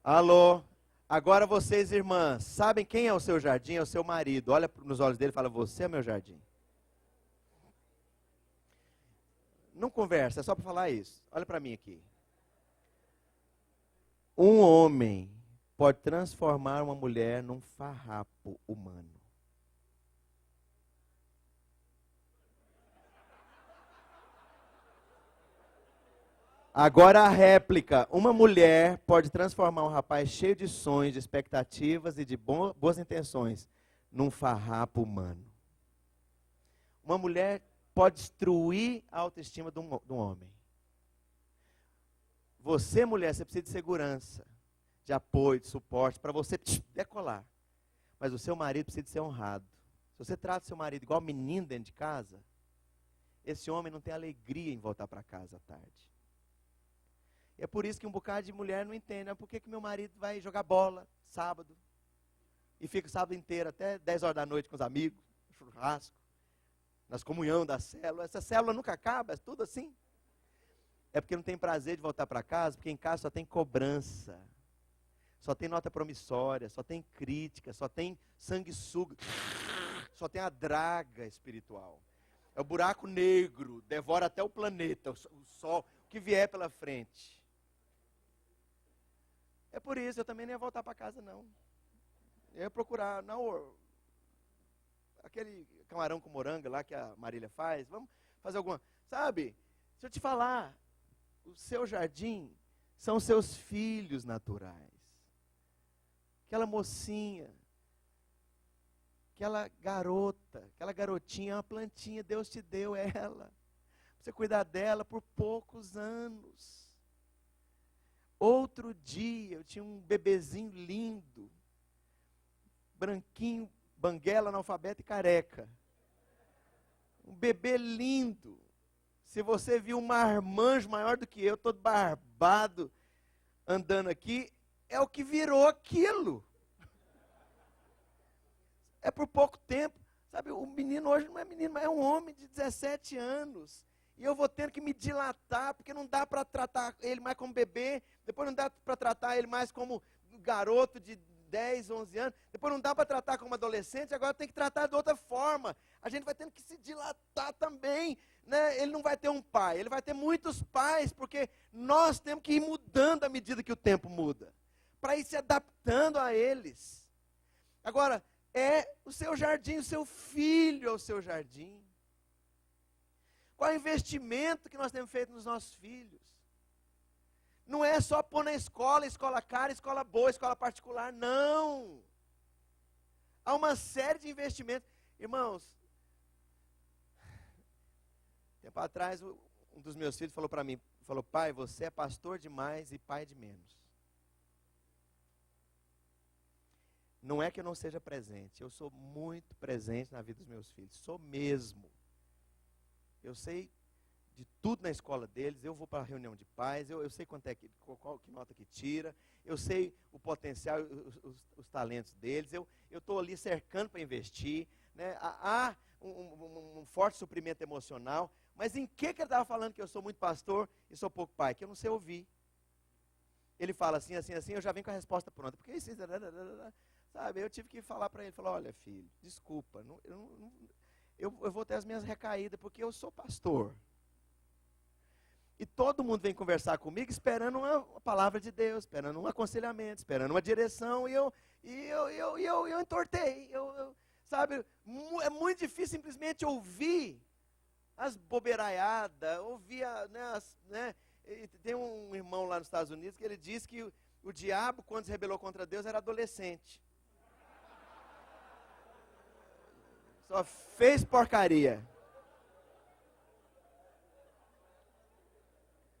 Alô? Agora vocês, irmãs, sabem quem é o seu jardim? É o seu marido. Olha nos olhos dele e fala, você é meu jardim. Não conversa, é só para falar isso. Olha para mim aqui. Um homem pode transformar uma mulher num farrapo humano. Agora a réplica. Uma mulher pode transformar um rapaz cheio de sonhos, de expectativas e de boas intenções num farrapo humano. Uma mulher pode destruir a autoestima de um homem. Você, mulher, você precisa de segurança, de apoio, de suporte, para você decolar. Mas o seu marido precisa de ser honrado. Se você trata o seu marido igual menino dentro de casa, esse homem não tem alegria em voltar para casa à tarde. É por isso que um bocado de mulher não entende. Por que meu marido vai jogar bola sábado? E fica o sábado inteiro, até 10 horas da noite com os amigos, churrasco, nas comunhão da célula. Essa célula nunca acaba, é tudo assim. É porque não tem prazer de voltar para casa, porque em casa só tem cobrança. Só tem nota promissória, só tem crítica, só tem sanguessuga, só tem a draga espiritual. É o buraco negro, devora até o planeta, o sol, o que vier pela frente. É por isso, eu também nem ia voltar para casa, não. Eu ia procurar, não, aquele camarão com moranga lá que a Marília faz, vamos fazer alguma, sabe? Deixa eu te falar, o seu jardim são seus filhos naturais. Aquela mocinha, aquela garota, aquela garotinha, é uma plantinha, Deus te deu ela. Você cuidar dela por poucos anos. Outro dia, eu tinha um bebezinho lindo, branquinho, banguela, analfabeto e careca. Um bebê lindo. Se você viu um marmanjo maior do que eu, todo barbado, andando aqui, é o que virou aquilo. É por pouco tempo. Sabe, o menino hoje não é menino, mas é um homem de 17 anos. E eu vou tendo que me dilatar, porque não dá para tratar ele mais como bebê, depois não dá para tratar ele mais como garoto de 10, 11 anos, depois não dá para tratar como adolescente, agora tem que tratar de outra forma. A gente vai tendo que se dilatar também, né? Ele não vai ter um pai, ele vai ter muitos pais, porque nós temos que ir mudando à medida que o tempo muda, para ir se adaptando a eles. Agora, é o seu jardim, o seu filho é o seu jardim. Qual é o investimento que nós temos feito nos nossos filhos? Não é só pôr na escola, escola cara, escola boa, escola particular, não. Há uma série de investimentos. Irmãos, tempo atrás, um dos meus filhos falou para mim, falou, pai, você é pastor demais e pai de menos. Não é que eu não seja presente, eu sou muito presente na vida dos meus filhos, sou mesmo. Eu sei de tudo na escola deles, eu vou para a reunião de pais, eu sei quanto é que nota que tira, eu sei o potencial, os talentos deles, eu estou ali cercando para investir, né? Há um forte suprimento emocional, mas em que ele estava falando que eu sou muito pastor e sou pouco pai? Que eu não sei ouvir. Ele fala assim, assim, assim, eu já venho com a resposta pronta, porque isso, sabe, eu tive que falar para ele, falar, olha filho, desculpa, eu vou ter as minhas recaídas, porque eu sou pastor. E todo mundo vem conversar comigo esperando uma palavra de Deus, esperando um aconselhamento, esperando uma direção, e eu entortei. Sabe, é muito difícil simplesmente ouvir as bobeiraiadas, ouvir, tem um irmão lá nos Estados Unidos que ele diz que O diabo, quando se rebelou contra Deus, era adolescente. Só fez porcaria.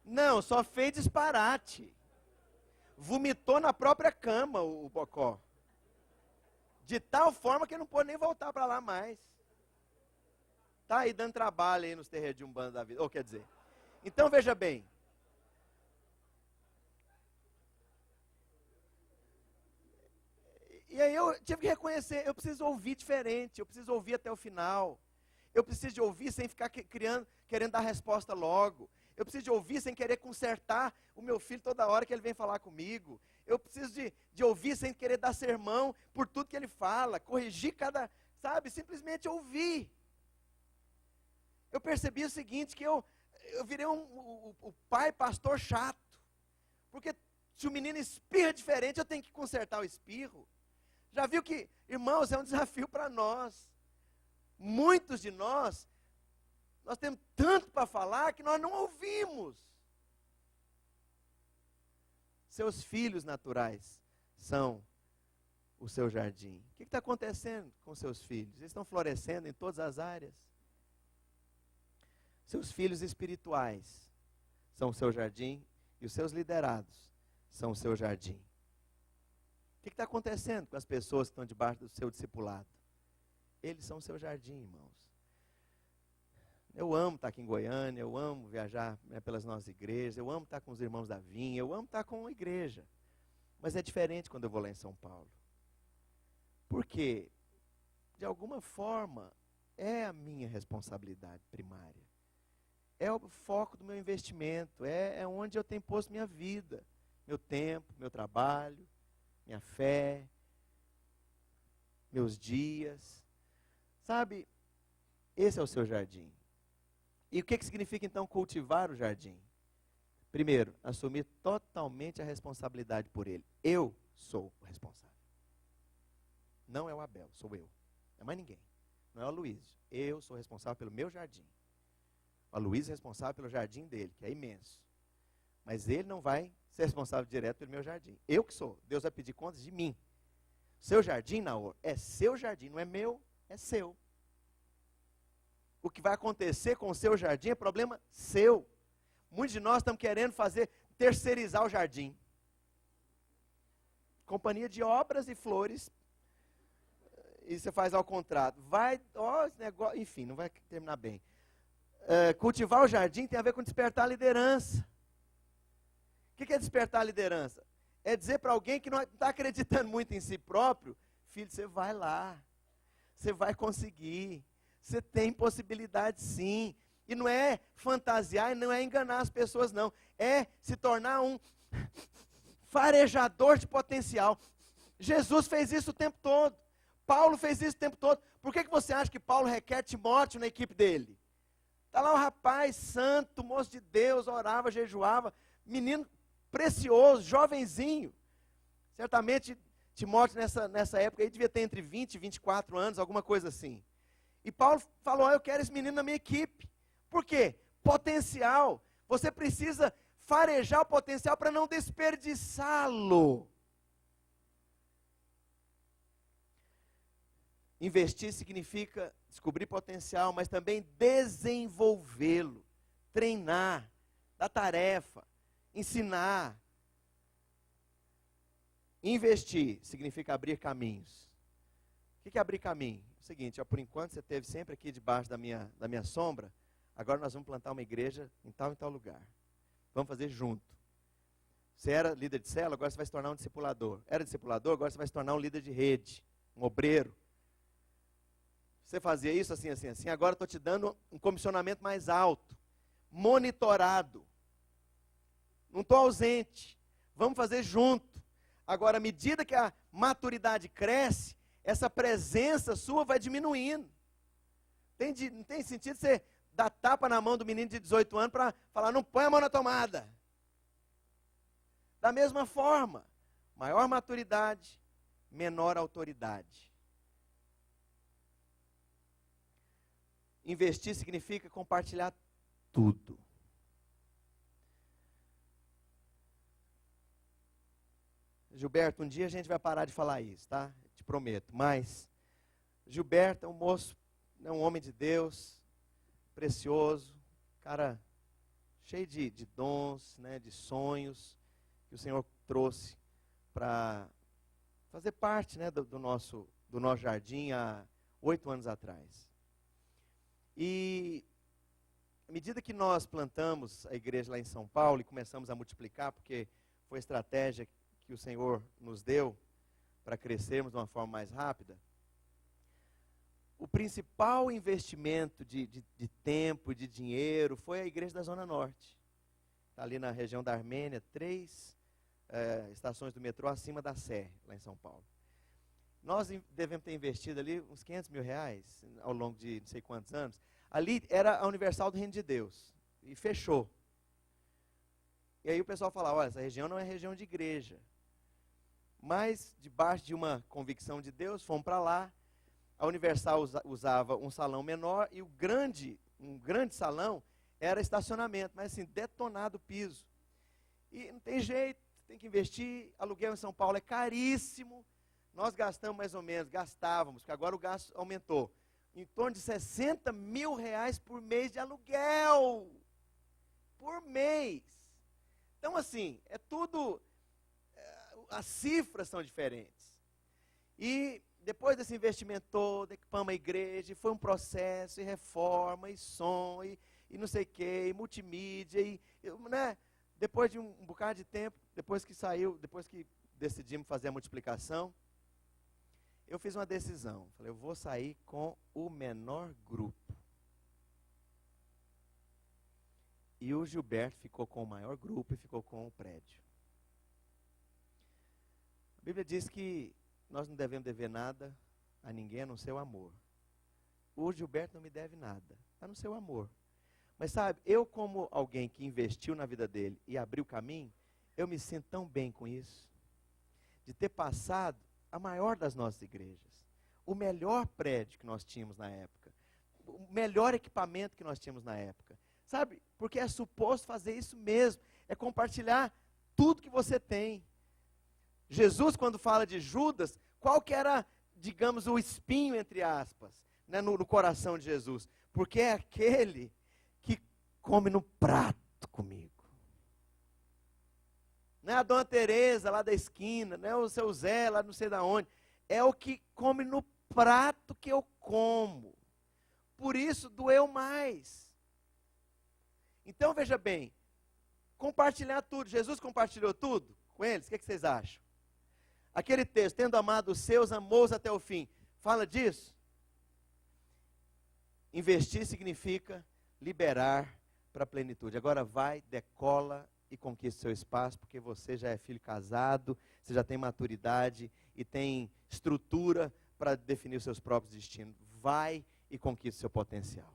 Não, só fez disparate. Vomitou na própria cama o bocó. De tal forma que não pôde nem voltar para lá mais. Tá aí dando trabalho aí nos terreiros de Umbanda da vida. Ou quer dizer. Então veja bem. E aí eu tive que reconhecer, eu preciso ouvir diferente, eu preciso ouvir até o final. Eu preciso de ouvir sem ficar querendo dar resposta logo. Eu preciso de ouvir sem querer consertar o meu filho toda hora que ele vem falar comigo. Eu preciso de ouvir sem querer dar sermão por tudo que ele fala, corrigir sabe, simplesmente ouvir. Eu percebi o seguinte, que eu virei o pai pastor chato. Porque se o menino espirra diferente, eu tenho que consertar o espirro. Já viu que, irmãos, é um desafio para nós. Muitos de nós temos tanto para falar que nós não ouvimos. Seus filhos naturais são o seu jardim. O que está acontecendo com seus filhos? Eles estão florescendo em todas as áreas. Seus filhos espirituais são o seu jardim e os seus liderados são o seu jardim. O que está acontecendo com as pessoas que estão debaixo do seu discipulado? Eles são o seu jardim, irmãos. Eu amo estar aqui em Goiânia, eu amo viajar pelas nossas igrejas, eu amo estar com os irmãos da vinha, eu amo estar com a igreja. Mas é diferente quando eu vou lá em São Paulo. Porque, de alguma forma, é a minha responsabilidade primária. É o foco do meu investimento, é onde eu tenho posto minha vida, meu tempo, meu trabalho, minha fé, meus dias. Sabe, esse é o seu jardim. E o que significa então cultivar o jardim? Primeiro, assumir totalmente a responsabilidade por ele. Eu sou o responsável. Não é o Abel, sou eu. Não é mais ninguém. Não é o Aloysio. Eu sou responsável pelo meu jardim. O Aloysio é responsável pelo jardim dele, que é imenso. Mas ele não vai ser responsável direto pelo meu jardim. Eu que sou. Deus vai pedir contas de mim. Seu jardim, Naor, é seu jardim, não é meu, é seu. O que vai acontecer com o seu jardim é problema seu. Muitos de nós estamos querendo terceirizar o jardim. Companhia de obras e flores. E você faz ao contrário. Esse negócio, enfim, não vai terminar bem. Cultivar o jardim tem a ver com despertar a liderança. O que é despertar a liderança? É dizer para alguém que não está acreditando muito em si próprio, filho, você vai lá, você vai conseguir, você tem possibilidade sim. E não é fantasiar e não é enganar as pessoas não, é se tornar um farejador de potencial. Jesus fez isso o tempo todo, Paulo fez isso o tempo todo. Por que você acha que Paulo requer Timóteo na equipe dele? Está lá o rapaz santo, moço de Deus, orava, jejuava, menino precioso, jovenzinho. Certamente Timóteo nessa época aí devia ter entre 20 e 24 anos, alguma coisa assim. E Paulo falou, eu quero esse menino na minha equipe. Por quê? Potencial. Você precisa farejar o potencial para não desperdiçá-lo. Investir significa descobrir potencial, mas também desenvolvê-lo, treinar, dar tarefa, ensinar. Investir significa abrir caminhos. O que é abrir caminho? É o seguinte, por enquanto você esteve sempre aqui debaixo da minha sombra, agora nós vamos plantar uma igreja em tal lugar. Vamos fazer junto. Você era líder de célula, agora você vai se tornar um discipulador. Era discipulador, agora você vai se tornar um líder de rede, um obreiro. Você fazia isso assim, agora estou te dando um comissionamento mais alto, monitorado. Não estou ausente, vamos fazer junto. Agora, à medida que a maturidade cresce, essa presença sua vai diminuindo. Não tem sentido você dar tapa na mão do menino de 18 anos para falar, não põe a mão na tomada. Da mesma forma, maior maturidade, menor autoridade. Investir significa compartilhar tudo. Gilberto, um dia a gente vai parar de falar isso, tá? Te prometo. Mas Gilberto é um moço, é um homem de Deus, precioso, cara cheio de dons, né, de sonhos, que o Senhor trouxe para fazer parte, né, do nosso jardim há 8 anos atrás. E à medida que nós plantamos a igreja lá em São Paulo e começamos a multiplicar, porque foi a estratégia que o Senhor nos deu para crescermos de uma forma mais rápida, o principal investimento de tempo, de dinheiro, foi a igreja da Zona Norte. Está ali na região da Armênia, 3 estações do metrô acima da Sé, lá em São Paulo. Nós devemos ter investido ali uns R$500.000 ao longo de não sei quantos anos. Ali era a Universal do Reino de Deus, e fechou. E aí o pessoal fala, olha, essa região não é região de igreja. Mas, debaixo de uma convicção de Deus, fomos para lá. A Universal usava um salão menor e um grande salão era estacionamento, mas assim, detonado o piso. E não tem jeito, tem que investir, aluguel em São Paulo é caríssimo. Nós gastamos gastávamos, porque agora o gasto aumentou, em torno de R$60.000 por mês de aluguel. Por mês. Então assim, é tudo, as cifras são diferentes. E depois desse investimento todo, equipamos a igreja, foi um processo, e reforma, e som, e não sei o que, e multimídia, né? Depois de um bocado de tempo, depois que decidimos fazer a multiplicação, eu fiz uma decisão. Falei, eu vou sair com o menor grupo. E o Gilberto ficou com o maior grupo e ficou com o prédio. A Bíblia diz que nós não devemos dever nada a ninguém a não ser o amor. O Gilberto não me deve nada, a não ser o amor. Mas sabe, eu como alguém que investiu na vida dele e abriu o caminho, eu me sinto tão bem com isso. De ter passado a maior das nossas igrejas, o melhor prédio que nós tínhamos na época, o melhor equipamento que nós tínhamos na época. Sabe, porque é suposto fazer isso mesmo, é compartilhar tudo que você tem. Jesus, quando fala de Judas, qual que era, digamos, o espinho, entre aspas, né, no coração de Jesus? Porque é aquele que come no prato comigo. Não é a dona Tereza lá da esquina, não é o seu Zé lá não sei de onde. É o que come no prato que eu como. Por isso doeu mais. Então veja bem, compartilhar tudo. Jesus compartilhou tudo com eles? O que vocês acham? Aquele texto, tendo amado os seus, amou-os até o fim. Fala disso? Investir significa liberar para a plenitude. Agora vai, decola e conquista o seu espaço, porque você já é filho casado, você já tem maturidade e tem estrutura para definir os seus próprios destinos. Vai e conquista o seu potencial.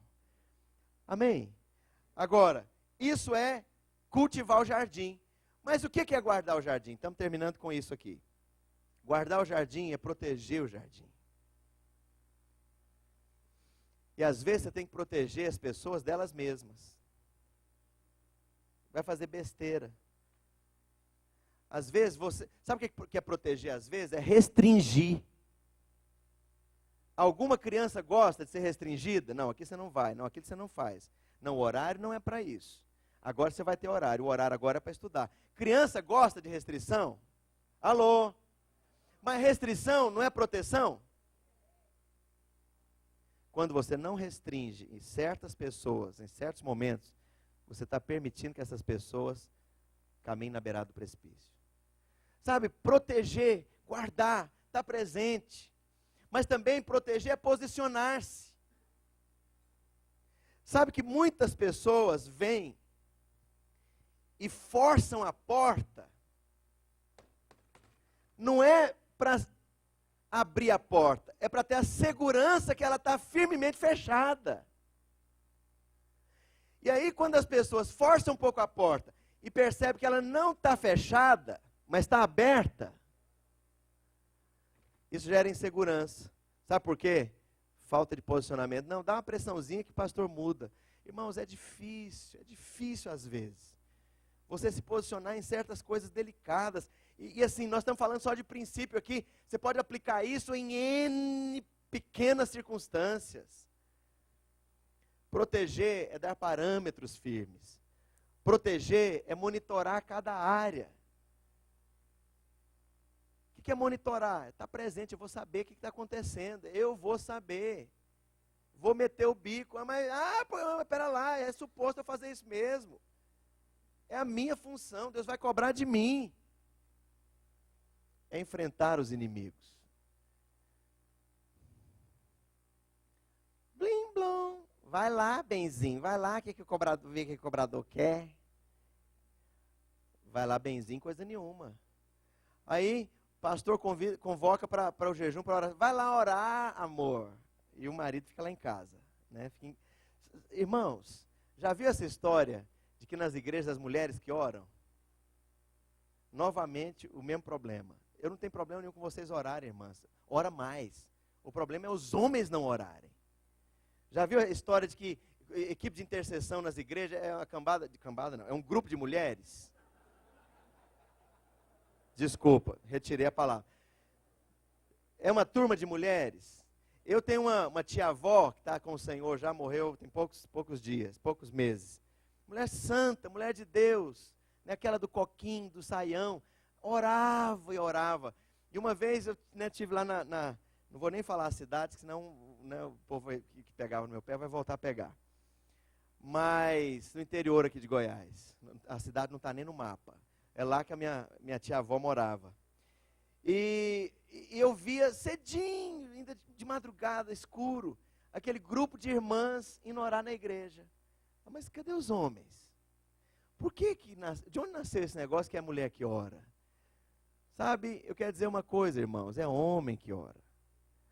Amém? Agora, isso é cultivar o jardim. Mas o que é guardar o jardim? Estamos terminando com isso aqui. Guardar o jardim é proteger o jardim. E às vezes você tem que proteger as pessoas delas mesmas. Vai fazer besteira. Às vezes você... Sabe o que é proteger às vezes? É restringir. Alguma criança gosta de ser restringida? Não, aqui você não vai. Não, aqui você não faz. Não, o horário não é para isso. Agora você vai ter horário. O horário agora é para estudar. Criança gosta de restrição? Alô? Mas restrição não é proteção? Quando você não restringe em certas pessoas, em certos momentos, você está permitindo que essas pessoas caminhem na beirada do precipício. Sabe, proteger, guardar, estar presente. Mas também proteger é posicionar-se. Sabe que muitas pessoas vêm e forçam a porta, não é para abrir a porta, é para ter a segurança que ela está firmemente fechada. E aí quando as pessoas forçam um pouco a porta e percebem que ela não está fechada, mas está aberta, isso gera insegurança. Sabe por quê? Falta de posicionamento. Não, dá uma pressãozinha que o pastor muda. Irmãos, é difícil às vezes. você se posicionar em certas coisas delicadas. E assim, nós estamos falando só de princípio aqui. Você pode aplicar isso em N pequenas circunstâncias. Proteger é dar parâmetros firmes. Proteger é monitorar cada área. O que é monitorar? É estar presente, eu vou saber o que está acontecendo. Eu vou saber. Vou meter o bico. Mas espera lá, é suposto eu fazer isso mesmo. É a minha função, Deus vai cobrar de mim. É enfrentar os inimigos. Blim, blom. Vai lá, benzinho, vai lá, vê o que o cobrador quer. Vai lá, benzinho, coisa nenhuma. Aí, o pastor convoca para o jejum, para orar. Vai lá orar, amor. E o marido fica lá em casa. Né? Irmãos, já viu essa história de que nas igrejas as mulheres que oram? Novamente, o mesmo problema. Eu não tenho problema nenhum com vocês orarem, irmãs. Ora mais. O problema é os homens não orarem. Já viu a história de que equipe de intercessão nas igrejas é uma é um grupo de mulheres? Desculpa, retirei a palavra. É uma turma de mulheres. Eu tenho uma tia-avó que está com o Senhor, já morreu tem poucos dias, poucos meses. Mulher santa, mulher de Deus, né, aquela do coquinho, do saião, orava e orava. E uma vez eu estive lá não vou nem falar a cidade, senão né, o povo que pegava no meu pé vai voltar a pegar. Mas no interior aqui de Goiás, a cidade não está nem no mapa. É lá que a minha tia-avó morava. E eu via cedinho, ainda de madrugada, escuro, aquele grupo de irmãs indo orar na igreja. Mas cadê os homens? De onde nasceu esse negócio que é a mulher que ora? Sabe, eu quero dizer uma coisa, irmãos, é homem que ora.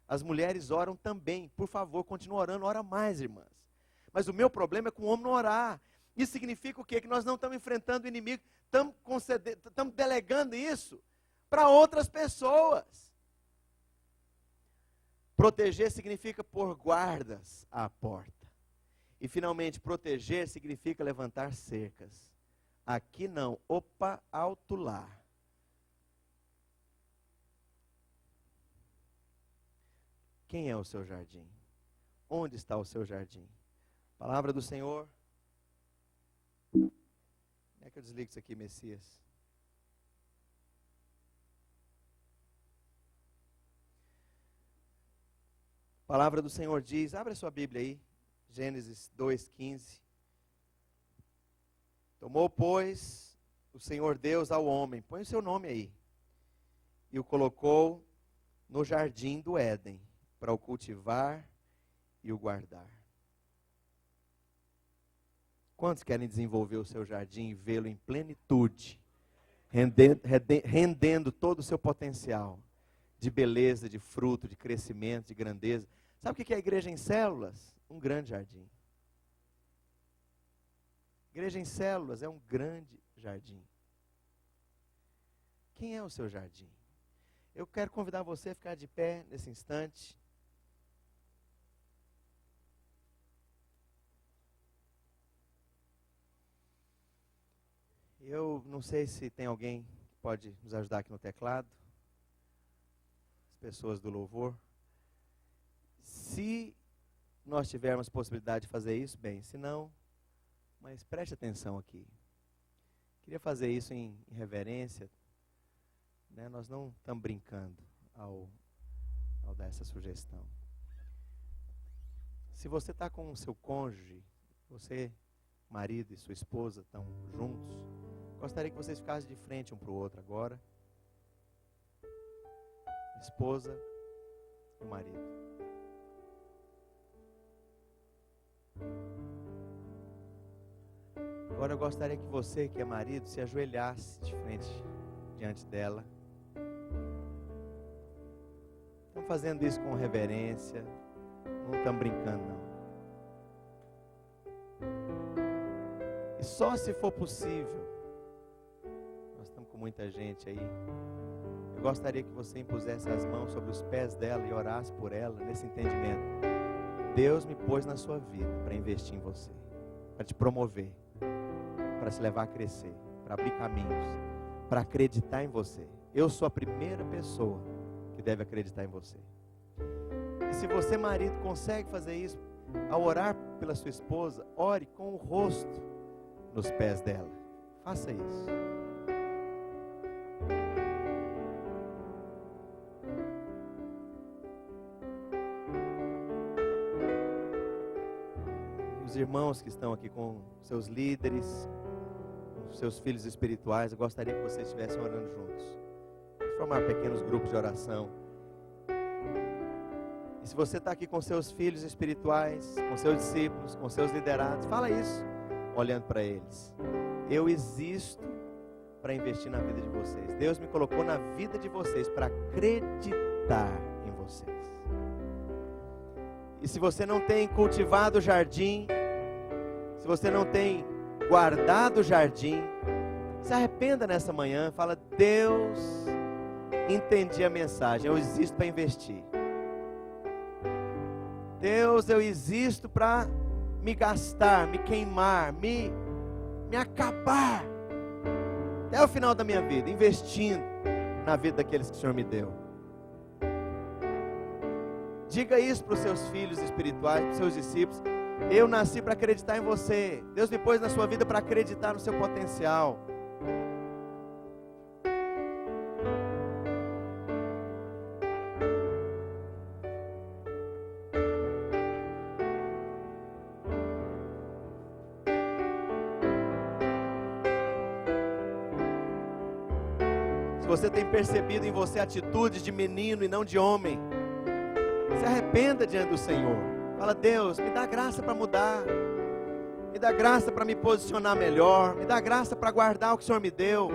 As mulheres oram também, por favor, continue orando, ora mais, irmãs. Mas o meu problema é com o homem não orar. Isso significa o quê? Que nós não estamos enfrentando o inimigo, estamos delegando isso para outras pessoas. Proteger significa pôr guardas à porta. E finalmente, proteger significa levantar cercas. Aqui não, opa, alto lá. Quem é o seu jardim? Onde está o seu jardim? Palavra do Senhor. Como é que eu desligo isso aqui, Messias? Palavra do Senhor diz, abre a sua Bíblia aí, Gênesis 2:15. Tomou, pois, o Senhor Deus ao homem, põe o seu nome aí, e o colocou no jardim do Éden, para o cultivar e o guardar. Quantos querem desenvolver o seu jardim e vê-lo em plenitude, rendendo todo o seu potencial de beleza, de fruto, de crescimento, de grandeza? Sabe o que é a igreja em células? Um grande jardim. Igreja em células é um grande jardim. Quem é o seu jardim? Eu quero convidar você a ficar de pé nesse instante. Eu não sei se tem alguém que pode nos ajudar aqui no teclado. As pessoas do louvor. Se nós tivermos possibilidade de fazer isso, bem. Se não, mas preste atenção aqui. Queria fazer isso em reverência. Né? Nós não estamos brincando ao dar essa sugestão. Se você está com o seu cônjuge, você, marido e sua esposa estão juntos, gostaria que vocês ficassem de frente um para o outro agora. Esposa e o marido. Agora eu gostaria que você, que é marido, se ajoelhasse de frente diante dela. Estamos fazendo isso com reverência, não estamos brincando não. E só se for possível, nós estamos com muita gente aí, eu gostaria que você impusesse as mãos sobre os pés dela e orasse por ela nesse entendimento. Deus me pôs na sua vida para investir em você, para te promover, para te levar a crescer. para abrir caminhos, para acreditar em você. Eu sou a primeira pessoa que deve acreditar em você. E se você, marido, consegue fazer isso, ao orar pela sua esposa, ore com o rosto nos pés dela. Faça isso. Os irmãos que estão aqui com seus líderes, com seus filhos espirituais, eu gostaria que vocês estivessem orando juntos. Vamos formar pequenos grupos de oração. E se você está aqui com seus filhos espirituais, com seus discípulos, com seus liderados, fala isso, olhando para eles. Eu existo para investir na vida de vocês. Deus me colocou na vida de vocês para acreditar em vocês. E se você não tem cultivado o jardim, se você não tem guardado o jardim, se arrependa nessa manhã, fala: Deus, entendi a mensagem, eu existo para investir. Deus, eu existo para me gastar, me queimar, me acabar até o final da minha vida, investindo na vida daqueles que o Senhor me deu. Diga isso para os seus filhos espirituais, para os seus discípulos: eu nasci para acreditar em você. Deus me pôs na sua vida para acreditar no seu potencial. Se você tem percebido em você atitudes de menino e não de homem, se arrependa diante do Senhor. Fala: Deus, me dá graça para mudar, me dá graça para me posicionar melhor, me dá graça para guardar o que o Senhor me deu.